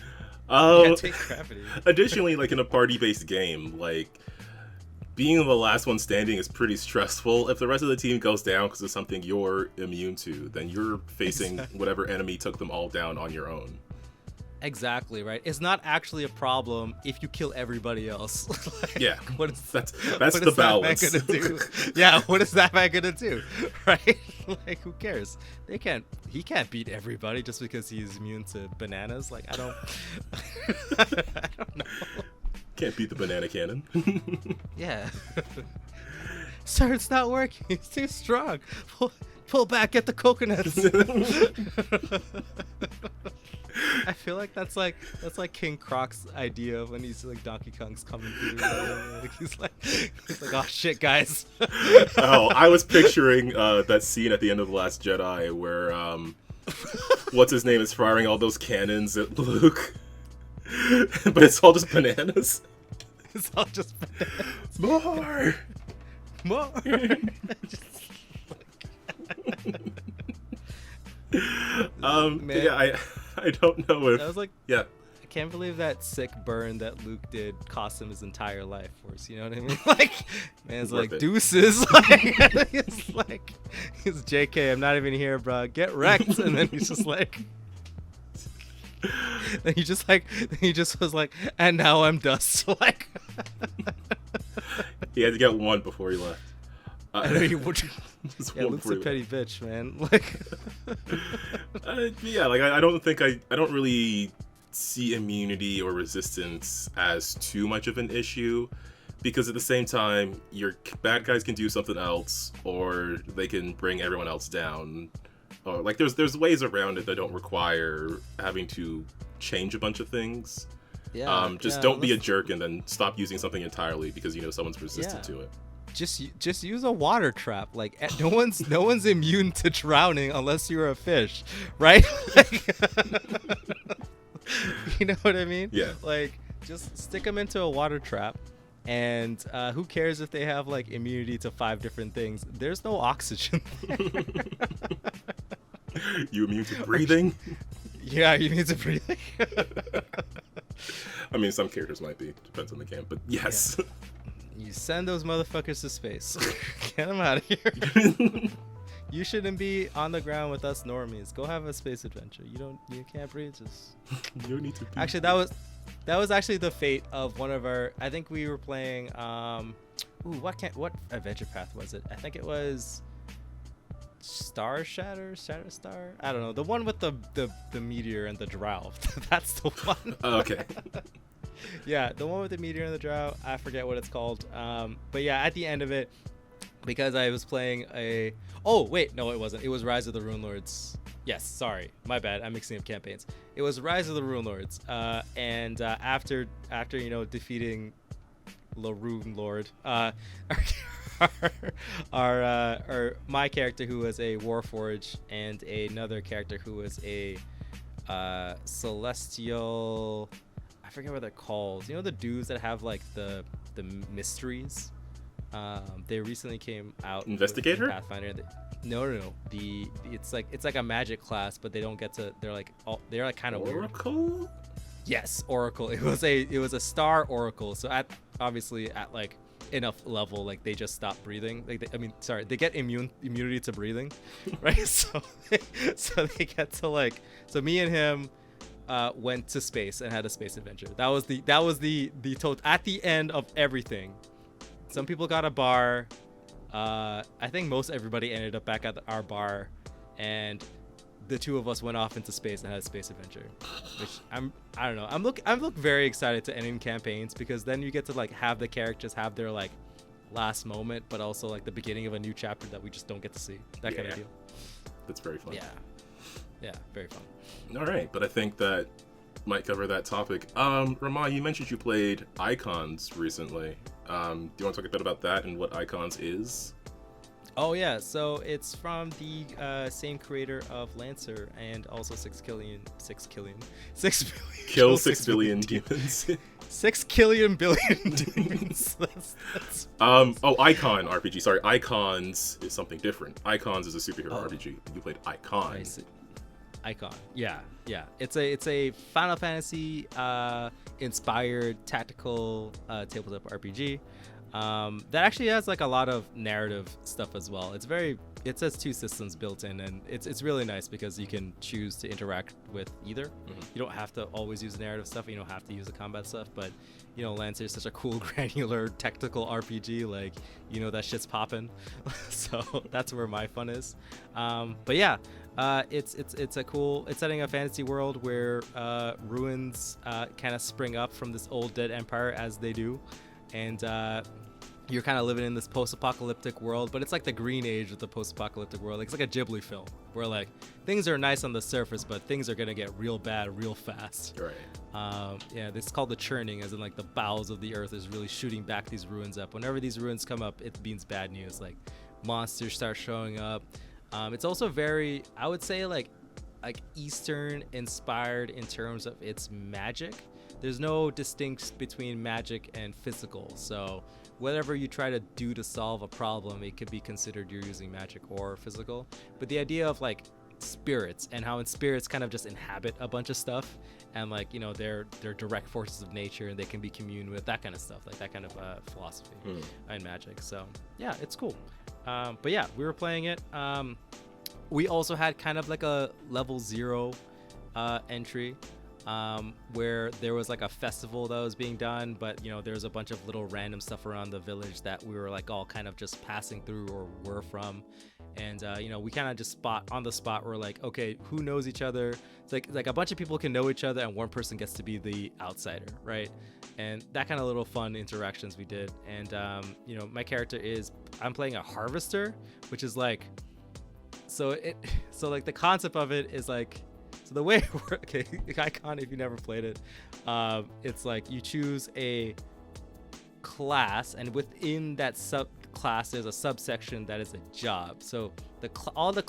Yeah, take gravity. Additionally, like in a party-based game, like being the last one standing is pretty stressful. If the rest of the team goes down because of something you're immune to, then you're facing whatever enemy took them all down on your own. Exactly, right? It's not actually a problem if you kill everybody else. Like, yeah, that's what the balance. That man gonna do? Yeah, what is that man gonna do? Right? Like, who cares? He can't beat everybody just because he's immune to bananas. Like, I don't know. Can't beat the banana cannon. Yeah. Sir, it's not working. It's too strong. Pull back, get the coconuts. I feel like that's like King Croc's idea of when he's like Donkey Kong's coming through. Like, he's like, oh shit, guys. Oh, I was picturing that scene at the end of The Last Jedi where what's his name is firing all those cannons at Luke, but it's all just bananas. It's all just bananas. More. Just Man. Yeah, I don't know if I was like, yeah. I can't believe that sick burn that Luke did cost him his entire life force. You know what I mean? Like, man's like, deuces. Like, it's like, he's JK. I'm not even here, bro. Get wrecked. And then he's just like, then he just was like, and now I'm dust. Like, he had to get one before he left. Yeah, Luke's a petty bitch, man. Like, yeah, like I don't really see immunity or resistance as too much of an issue, because at the same time, your bad guys can do something else, or they can bring everyone else down. Or like there's ways around it that don't require having to change a bunch of things. Yeah. Don't be a jerk and then stop using something entirely because you know someone's resistant to it. Just use a water trap. Like, no one's immune to drowning unless you're a fish, right? Like, you know what I mean? Yeah. Like, just stick them into a water trap, and who cares if they have like immunity to 5 different things? There's no oxygen there. You immune to breathing? Yeah, you immune to breathing. I mean, some characters might be. Depends on the game, but yes. Yeah. You send those motherfuckers to space. Get them out of here. You shouldn't be on the ground with us normies. Go have a space adventure. You can't breathe. Just you don't need to. Actually, that was actually the fate of one of our. I think we were playing. What adventure path was it? I think it was Star Shatter, Shatter Star. I don't know. The one with the meteor and the drow. That's the one. Oh, okay. Yeah, the one with the meteor and the drow. I forget what it's called. But yeah, at the end of it, because I was playing a... Oh, wait. No, it wasn't. It was Rise of the Rune Lords. Yes, sorry. My bad. I'm mixing up campaigns. It was Rise of the Rune Lords. And after defeating the Rune Lord, my character, who was a Warforged, and another character who was a Celestial... I forget what they're called. You know the dudes that have like the mysteries? They recently came out. Investigator? Pathfinder. No. It's like a magic class, but they don't get to. They're like kind of weird. Oracle? Yes, Oracle. It was a star Oracle. So obviously at like enough level, like they just stop breathing. They get immunity to breathing, right? So they get to like. So me and him went to space and had a space adventure. That was the total at the end of everything. Some people got a bar. I think most everybody ended up back at our bar, and the two of us went off into space and had a space adventure. Which I don't know. I'm look very excited to ending campaigns, because then you get to like have the characters have their like last moment, but also like the beginning of a new chapter that we just don't get to see. That kind of deal. That's very fun. Yeah, very fun. All right, but I think that might cover that topic. Ramon, you mentioned you played Icons recently. Do you want to talk a bit about that and what Icons is? Oh yeah, so it's from the same creator of Lancer and also 6 billion demons. 6 killion billion dudes. Icon RPG. Sorry, Icons is something different. Icons is a superhero RPG. You played Icon. Icon. Yeah. It's a Final Fantasy inspired tactical tabletop RPG. That actually has like a lot of narrative stuff as well. It says 2 systems built in, and it's really nice because you can choose to interact with either. Mm-hmm. You don't have to always use the narrative stuff. You don't have to use the combat stuff, but Lancer is such a cool granular technical RPG. Like, that shit's popping. So that's where my fun is. But yeah, it's setting a fantasy world where ruins kind of spring up from this old dead empire as they do, and you're kind of living in this post-apocalyptic world, but it's like the green age of the post-apocalyptic world. Like, it's like a Ghibli film where like things are nice on the surface, but things are gonna get real bad real fast. Right. Yeah, this is called the churning, as in like the bowels of the earth is really shooting back these ruins up. Whenever these ruins come up, it means bad news. Like, monsters start showing up. It's also very, I would say, like Eastern inspired in terms of its magic. There's no distinction between magic and physical, so whatever you try to do to solve a problem, it could be considered you're using magic or physical. But the idea of like spirits, and how in spirits kind of just inhabit a bunch of stuff, and like they're direct forces of nature, and they can be communed with, that kind of stuff, like that kind of philosophy in magic. So yeah, it's cool. But yeah, we were playing it. We also had kind of like a level 0 entry, where there was like a festival that was being done, but there was a bunch of little random stuff around the village that we were like all kind of just passing through or were from, and we kind of just on the spot we're like, okay, who knows each other? It's like a bunch of people can know each other, and one person gets to be the outsider, right? And that kind of little fun interactions we did. And my character I'm playing a harvester, which is like, so like the concept of it is like, so the way it works, okay, Icon, if you never played it, it's like you choose a class, and within that subclass there's a subsection that is a job. So all the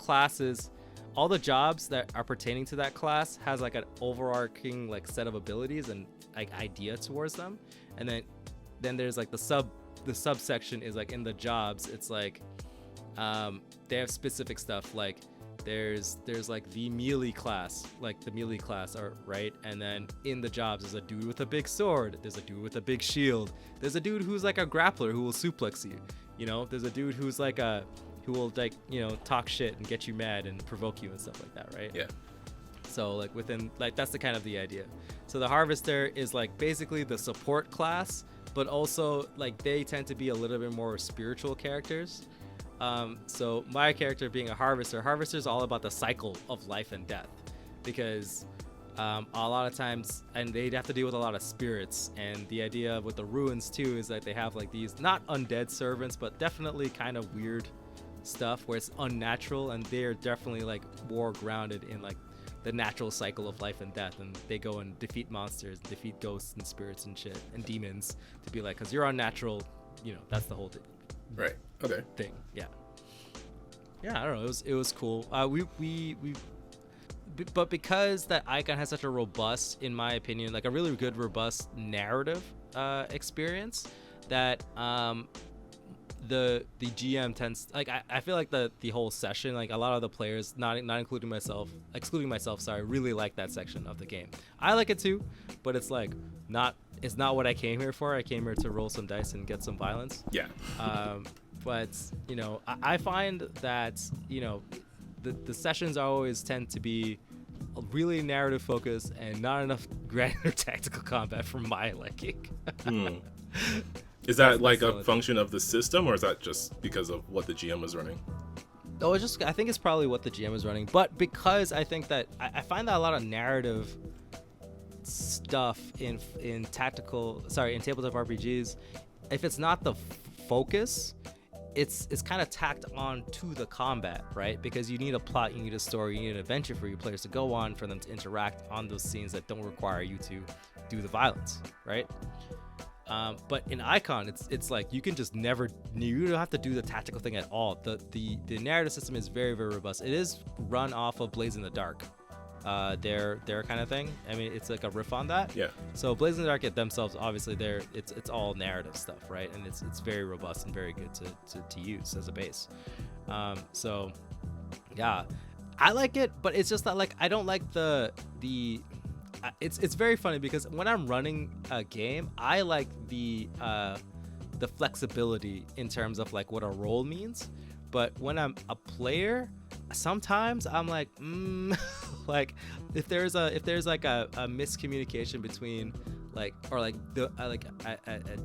jobs that are pertaining to that class has like an overarching like set of abilities and like idea towards them, and then there's like the subsection is like in the jobs. It's like they have specific stuff, like there's like the melee class, right? And then in the jobs there's a dude with a big sword, there's a dude with a big shield, there's a dude who's like a grappler who will suplex you, there's a dude who's like who will like talk shit and get you mad and provoke you and stuff like that, right? Yeah. So like within, like, that's the kind of the idea. So the harvester is like basically the support class, but also like they tend to be a little bit more spiritual characters. So my character being a harvester is all about the cycle of life and death, because a lot of times, and they'd have to deal with a lot of spirits, and the idea with the ruins too is that they have like these not undead servants, but definitely kind of weird stuff where it's unnatural, and they're definitely like more grounded in like the natural cycle of life and death, and they go and defeat monsters, defeat ghosts and spirits and shit and demons, to be like, because you're unnatural, that's the whole thing. Right. Okay. Thing. Yeah, I don't know. It was cool. But because that Icon has such a robust, in my opinion, like a really good robust narrative experience, that the GM tends, like, I feel like the whole session, like a lot of the players, not excluding myself, sorry, really like that section of the game. I like it too, but it's like it's not what I came here for. I came here to roll some dice and get some violence. Yeah. But I find that the sessions always tend to be really narrative focused and not enough granular tactical combat for my liking. Is that like a function of the system, or is that just because of what the GM was running? Oh, I think it's probably what the GM is running, but because I think that I find that a lot of narrative stuff in tabletop RPGs, if it's not the focus, it's kind of tacked on to the combat, right? Because you need a plot, you need a story, you need an adventure for your players to go on, for them to interact on those scenes that don't require you to do the violence, right? But in Icon, it's like you can just you don't have to do the tactical thing at all. The narrative system is very, very robust. It is run off of Blaze in the Dark, their kind of thing. I mean, it's like a riff on that. Yeah. So Blazing Dark themselves, obviously, it's all narrative stuff, right? And it's very robust and very good to use as a base. So yeah, I like it, but it's just that like I don't like the it's very funny because when I'm running a game, I like the flexibility in terms of like what a role means. But when I'm a player, sometimes I'm like, like if there's like a miscommunication between like, or like the an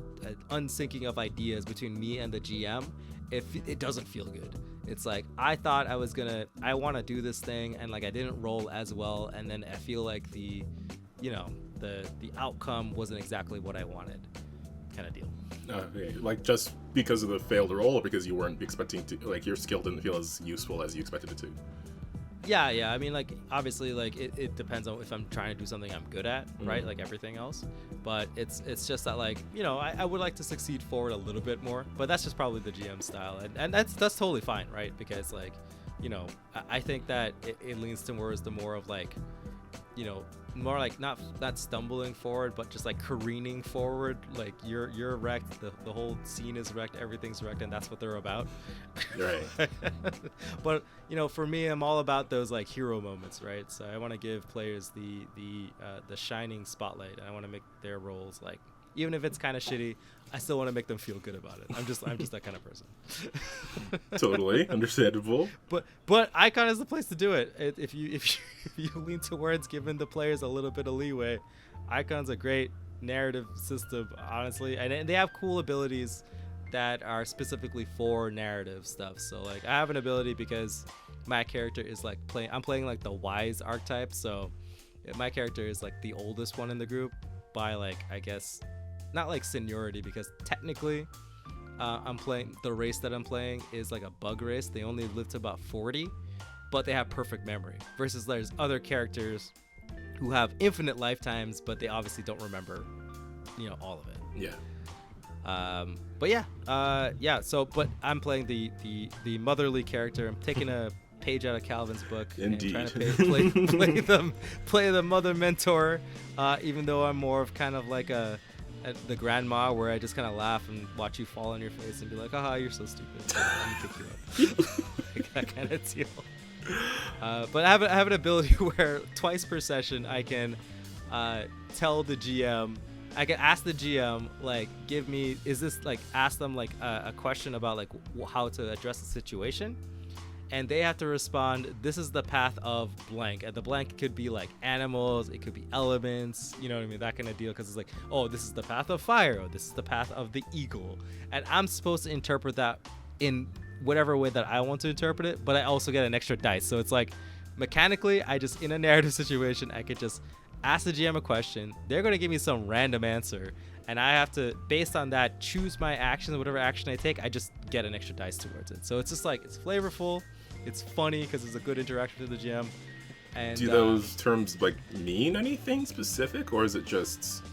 unsyncing of ideas between me and the GM, if it doesn't feel good. It's like I thought I want to do this thing, and like I didn't roll as well, and then I feel like the outcome wasn't exactly what I wanted, kind of deal. Okay. Like just because of the failed roll, or because you weren't expecting to, like your skill didn't feel as useful as you expected it to? Yeah. I mean, like obviously, like it depends on if I'm trying to do something I'm good at, right? Like everything else. But it's just that like I would like to succeed forward a little bit more. But that's just probably the GM style, and that's totally fine, right? Because like I think that it leans towards the more of like more like not stumbling forward, but just like careening forward. Like you're wrecked, the whole scene is wrecked, everything's wrecked, and that's what they're about. Right. But for me, I'm all about those like hero moments, right? So I want to give players the shining spotlight, and I want to make their roles like, even if it's kind of shitty, I still want to make them feel good about it. I'm just that kind of person. Totally understandable. But Icon is the place to do it. If you lean towards giving the players a little bit of leeway, Icon's a great narrative system, honestly, and they have cool abilities that are specifically for narrative stuff. So like I have an ability because my character is like I'm playing like the wise archetype, so my character is like the oldest one in the group by like, I guess, not like seniority, because technically I'm playing the race that I'm playing is like a bug race. They only live to about 40, but they have perfect memory, versus there's other characters who have infinite lifetimes, but they obviously don't remember all of it. Yeah. But yeah. So but I'm playing the motherly character. I'm taking a page out of Calvin's book. Indeed. And trying to play the mother mentor, even though I'm more of kind of like the grandma, where I just kind of laugh and watch you fall on your face and be like, "Haha, you're so stupid. Let me pick you up." Like that kind of deal. But I have an ability where twice per session I can tell the GM. I can ask the GM, like, ask them like a question about like how to address the situation, and they have to respond, this is the path of blank. And the blank could be like animals, it could be elements, you know what I mean, that kind of deal, because it's like, oh, this is the path of fire, or this is the path of the eagle, and I'm supposed to interpret that in whatever way that I want to interpret it, but I also get an extra dice. So it's like mechanically, I just, in a narrative situation, I could just ask the GM a question, they're going to give me some random answer, and I have to, based on that, choose my action. Whatever action I take, I just get an extra dice towards it. So it's just like, it's flavorful, it's funny because it's a good interaction with the GM. And do those terms like mean anything specific, or is it just?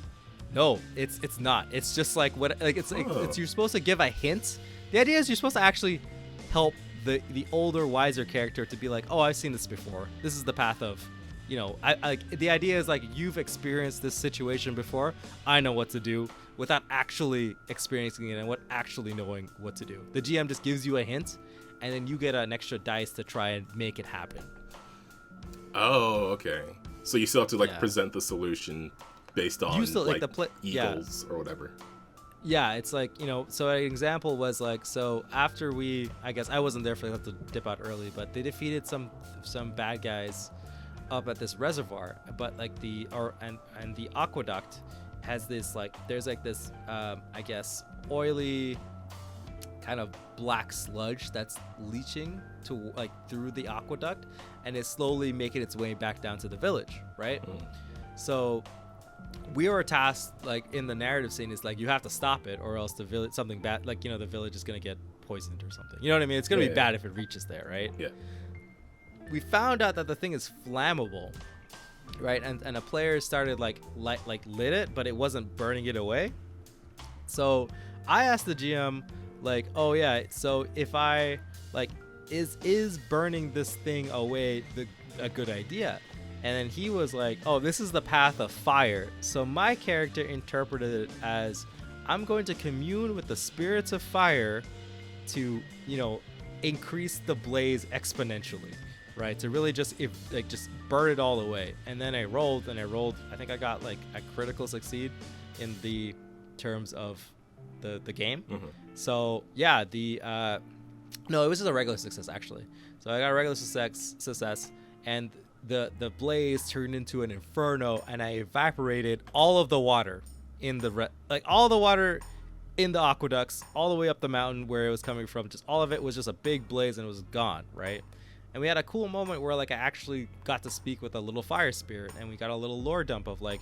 No, it's not. It's just like what, like it's you're supposed to give a hint. The idea is you're supposed to actually help the older, wiser character to be like, oh, I've seen this before. This is the path of, I like, the idea is like, you've experienced this situation before. I know what to do, without actually experiencing it and actually knowing what to do. The GM just gives you a hint, and then you get an extra dice to try and make it happen. Oh, okay. So you still have to like present the solution based on eagles or whatever. Yeah, it's like, so an example was like, so after I guess I wasn't there, for they have to dip out early, but they defeated some bad guys up at this reservoir, but like the aqueduct has this like, there's like this I guess oily kind of black sludge that's leaching to like through the aqueduct, and it's slowly making its way back down to the village, right? So we were tasked, like in the narrative scene, is like, you have to stop it, or else the village, something bad, like the village is gonna get poisoned or something, you know what I mean? It's gonna be bad if it reaches there, right? Yeah. We found out that the thing is flammable, right? And a player started lit it, but it wasn't burning it away. So I asked the GM, like, oh yeah, so if I like, is burning this thing away a good idea? And then he was like, oh, this is the path of fire. So my character interpreted it as, I'm going to commune with the spirits of fire to, increase the blaze exponentially, right? To really just burn it all away. And then I rolled. I think I got like a critical succeed in the terms of the game. Mm-hmm. So yeah, no, it was just a regular success actually. So I got a regular success, and the blaze turned into an inferno, and I evaporated all of the water in all the water in the aqueducts all the way up the mountain where it was coming from. Just all of it was just a big blaze, and it was gone, right? And we had a cool moment where like I actually got to speak with a little fire spirit, and we got a little lore dump of like,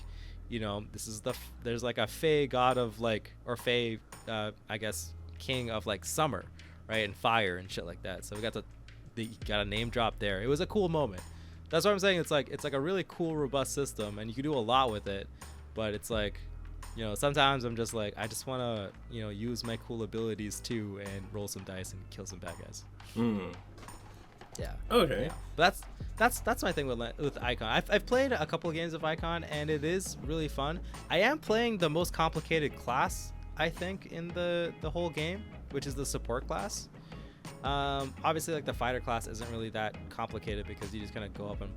there's like a Fey god of like, or Fey, I guess, king of like summer, right, and fire and shit like that. So we got a name drop there. It was a cool moment. That's what I'm saying. It's like a really cool, robust system, and you can do a lot with it. But it's like, sometimes I'm just like, I just want to, use my cool abilities too and roll some dice and kill some bad guys. Mm. Yeah. Okay. Yeah. But that's my thing with Icon. I've played a couple of games of Icon, and it is really fun. I am playing the most complicated class, I think, in the whole game, which is the support class. Obviously, like the fighter class isn't really that complicated because you just kind of go up and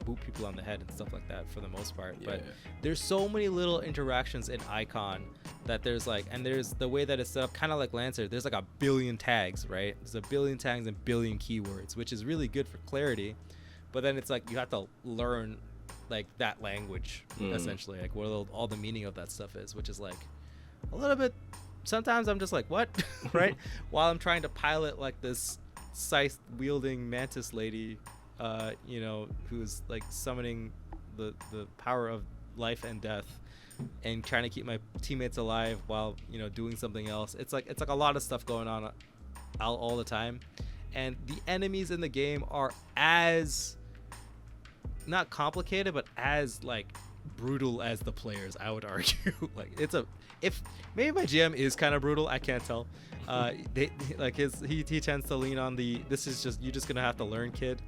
boot people on the head and stuff like that for the most part. Yeah. But there's so many little interactions in Icon that there's the way that it's set up, kind of like Lancer. There's like a billion tags, right? There's a billion tags and billion keywords, which is really good for clarity. But then it's like you have to learn like that language essentially, like what all the meaning of that stuff is, which is like a little bit. Sometimes I'm just like, what? Right? While I'm trying to pilot like this scythe wielding mantis lady, who's like summoning the power of life and death and trying to keep my teammates alive while, doing something else. It's like a lot of stuff going on all the time. And the enemies in the game are as not complicated, but as like brutal as the players, I would argue. Like if maybe my GM is kind of brutal, I can't tell. He tends to lean on this is just, you're just gonna have to learn, kid,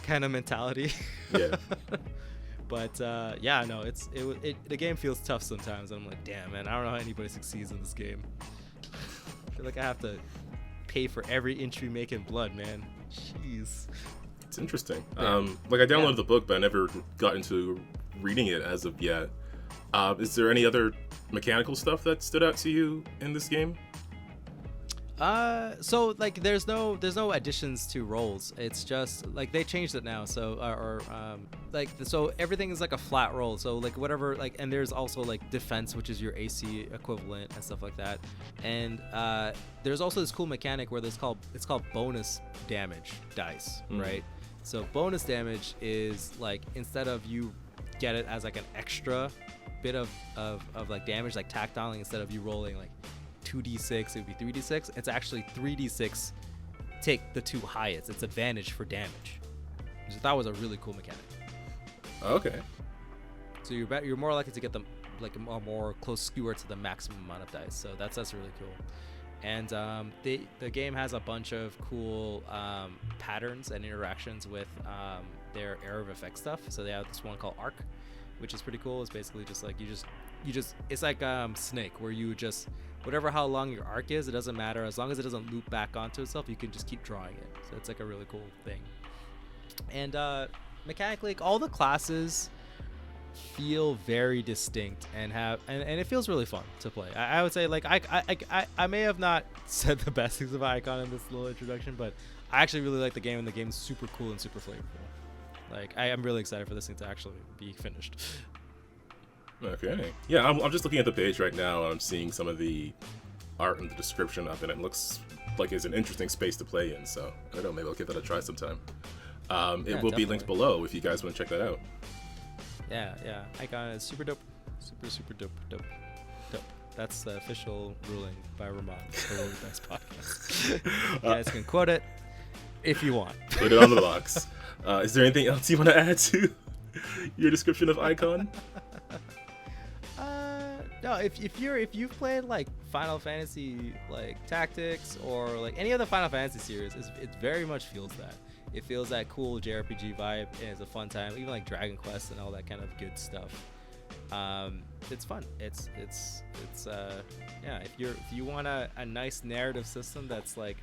kind of mentality. Yeah. But the game feels tough sometimes. I'm like, damn, man, I don't know how anybody succeeds in this game. I feel like I have to pay for every inch we make in blood, man. Jeez. It's interesting. Yeah. I downloaded the book, but I never got into reading it as of yet. Is there any other mechanical stuff that stood out to you in this game? So like there's no additions to rolls. It's just like they changed it now. So so everything is like a flat roll. So like whatever, like, and there's also like defense, which is your AC equivalent and stuff like that. And there's also this cool mechanic where it's called bonus damage dice, right? So bonus damage is like, instead of you get it as like an extra bit of like damage, like tacked on, like instead of you rolling like 2d6, it would be 3d6. It's actually 3d6. Take the two highest. It's advantage for damage. Which I thought was a really cool mechanic. Okay. So you're more likely to get them like a more close skewer to the maximum amount of dice. So that's really cool. And the game has a bunch of cool patterns and interactions with their area of effect stuff. So they have this one called Arc, which is pretty cool. It's basically just like you just it's like Snake, where you just, whatever how long your arc is, it doesn't matter, as long as it doesn't loop back onto itself, you can just keep drawing it. So it's like a really cool thing. And mechanically, like, all the classes feel very distinct and it feels really fun to play. I would say, like, I may have not said the best things about Icon in this little introduction, but I actually really like the game, and the game's super cool and super flavorful. Like, I am really excited for this thing to actually be finished. Okay. Yeah, I'm just looking at the page right now, and I'm seeing some of the art and the description of it. It looks like it's an interesting space to play in, so I don't know, maybe I'll give that a try sometime. It will be linked below if you guys want to check that out. Yeah. Icon is super dope. Super dope. That's the official ruling by Ramon, the World Best Podcast. You guys can quote it if you want. Put it on the box. Is there anything else you want to add to your description of Icon? No, if you've played like Final Fantasy like Tactics or like any other Final Fantasy series, it very much feels that. It feels that cool JRPG vibe, and it's a fun time. Even like Dragon Quest and all that kind of good stuff. It's fun. It's yeah. If you want a nice narrative system that's like,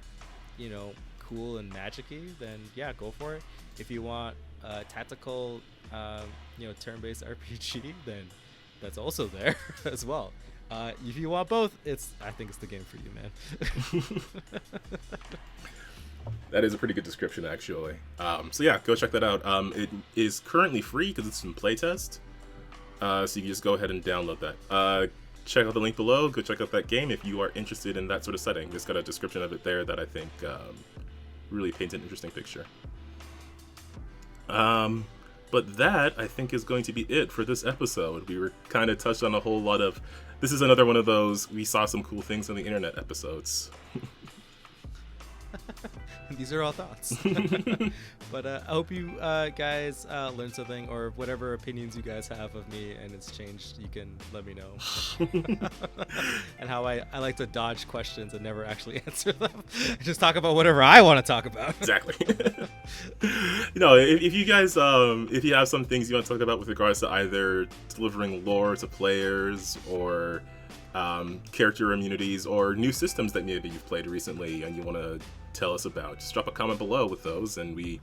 you know, cool and magic-y, then yeah, go for it. If you want a tactical, you know, turn-based RPG, then that's also there as well. If you want both, I think it's the game for you, man. That is a pretty good description, actually. So yeah, go check that out. It is currently free because it's in playtest. So you can just go ahead and download that. Check out the link below. Go check out that game if you are interested in that sort of setting. Just got a description of it there that I think really paints an interesting picture. But that, I think, is going to be it for this episode. We were kind of touched on a whole lot of... This is another one of those we saw some cool things on the internet episodes. These are all thoughts. But I hope you guys learned something, or whatever opinions you guys have of me and it's changed, you can let me know. And how I like to dodge questions and never actually answer them. Just talk about whatever I want to talk about. Exactly. You know, if you guys, if you have some things you want to talk about with regards to either delivering lore to players or character immunities or new systems that maybe you've played recently and you want to tell us about, just drop a comment below with those, and we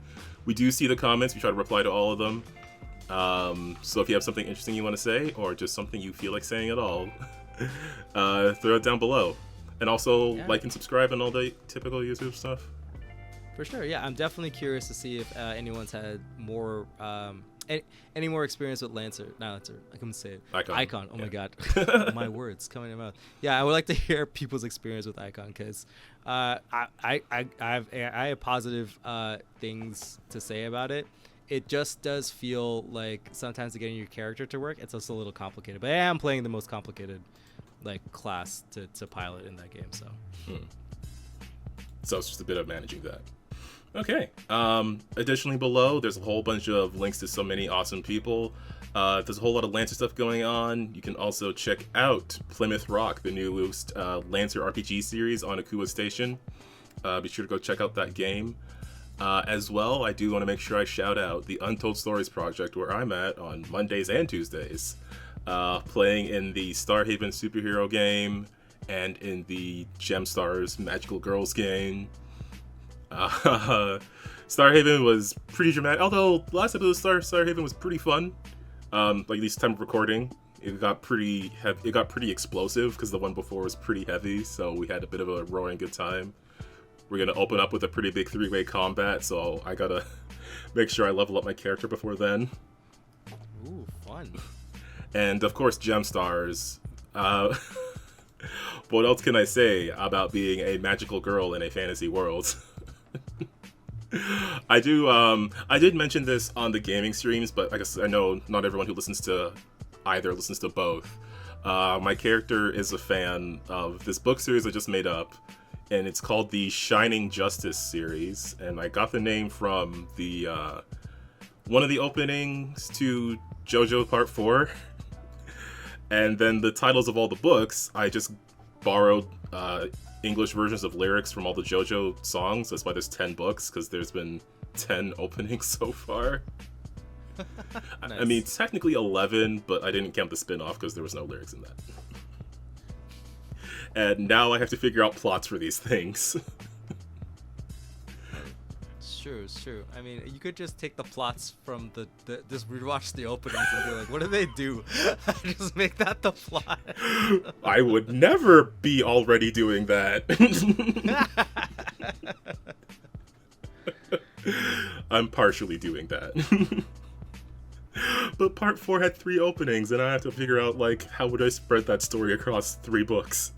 do see the comments. We try to reply to all of them. So if you have something interesting you want to say, or just something you feel like saying at all, throw it down below. And also like and subscribe and all the typical YouTube stuff. For sure, yeah. I'm definitely curious to see if anyone's had more any more experience with Lancer. Not Lancer, I couldn't say it. Icon. Oh my god. My words coming in my mouth. Yeah, I would like to hear people's experience with Icon, because I have positive things to say about it. It just does feel like sometimes getting your character to work, it's just a little complicated. But I am playing the most complicated like class to pilot in that game, so. So it's just a bit of managing that. Okay. Additionally, below, there's a whole bunch of links to so many awesome people. There's a whole lot of Lancer stuff going on. You can also check out Plymouth Rock, the newest Lancer RPG series on Akuwa Station. Be sure to go check out that game. As well, I do want to make sure I shout out the Untold Stories project, where I'm at on Mondays and Tuesdays, playing in the Starhaven superhero game and in the Gemstars Magical Girls game. Starhaven was pretty dramatic, although the last episode of Starhaven was pretty fun. Like at least time of recording, it got pretty explosive because the one before was pretty heavy, so we had a bit of a roaring good time. We're gonna open up with a pretty big 3-way combat, so I gotta make sure I level up my character before then. Ooh, fun. And of course, Gemstars. What else can I say about being a magical girl in a fantasy world? I did mention this on the gaming streams, but I guess I know not everyone who listens to either listens to both. My character is a fan of this book series I just made up, and it's called the Shining Justice series, and I got the name from the one of the openings to JoJo Part 4, and then the titles of all the books, I just borrowed English versions of lyrics from all the JoJo songs. That's why there's 10 books, because there's been 10 openings so far. Nice. I mean, technically 11, but I didn't count the spin-off because there was no lyrics in that. And now I have to figure out plots for these things. It's true. I mean, you could just take the plots from just rewatch the openings and be like, what do they do? Just make that the plot. I would never be already doing that. I'm partially doing that. But Part 4 had 3 openings, and I have to figure out, like, how would I spread that story across 3 books?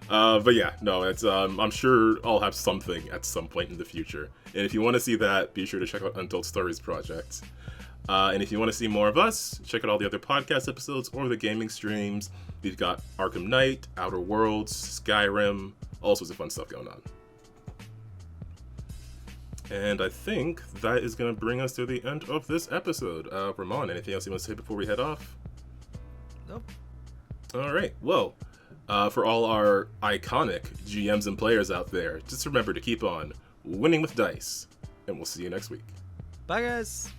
But yeah, no, it's I'm sure I'll have something at some point in the future. And if you want to see that, be sure to check out Untold Stories Project. And if you want to see more of us, check out all the other podcast episodes or the gaming streams. We've got Arkham Knight, Outer Worlds, Skyrim, all sorts of fun stuff going on. And I think that is going to bring us to the end of this episode. Ramon, anything else you want to say before we head off? Nope. All right, well, for all our iconic GMs and players out there, just remember to keep on Winning with Dice. And we'll see you next week. Bye, guys.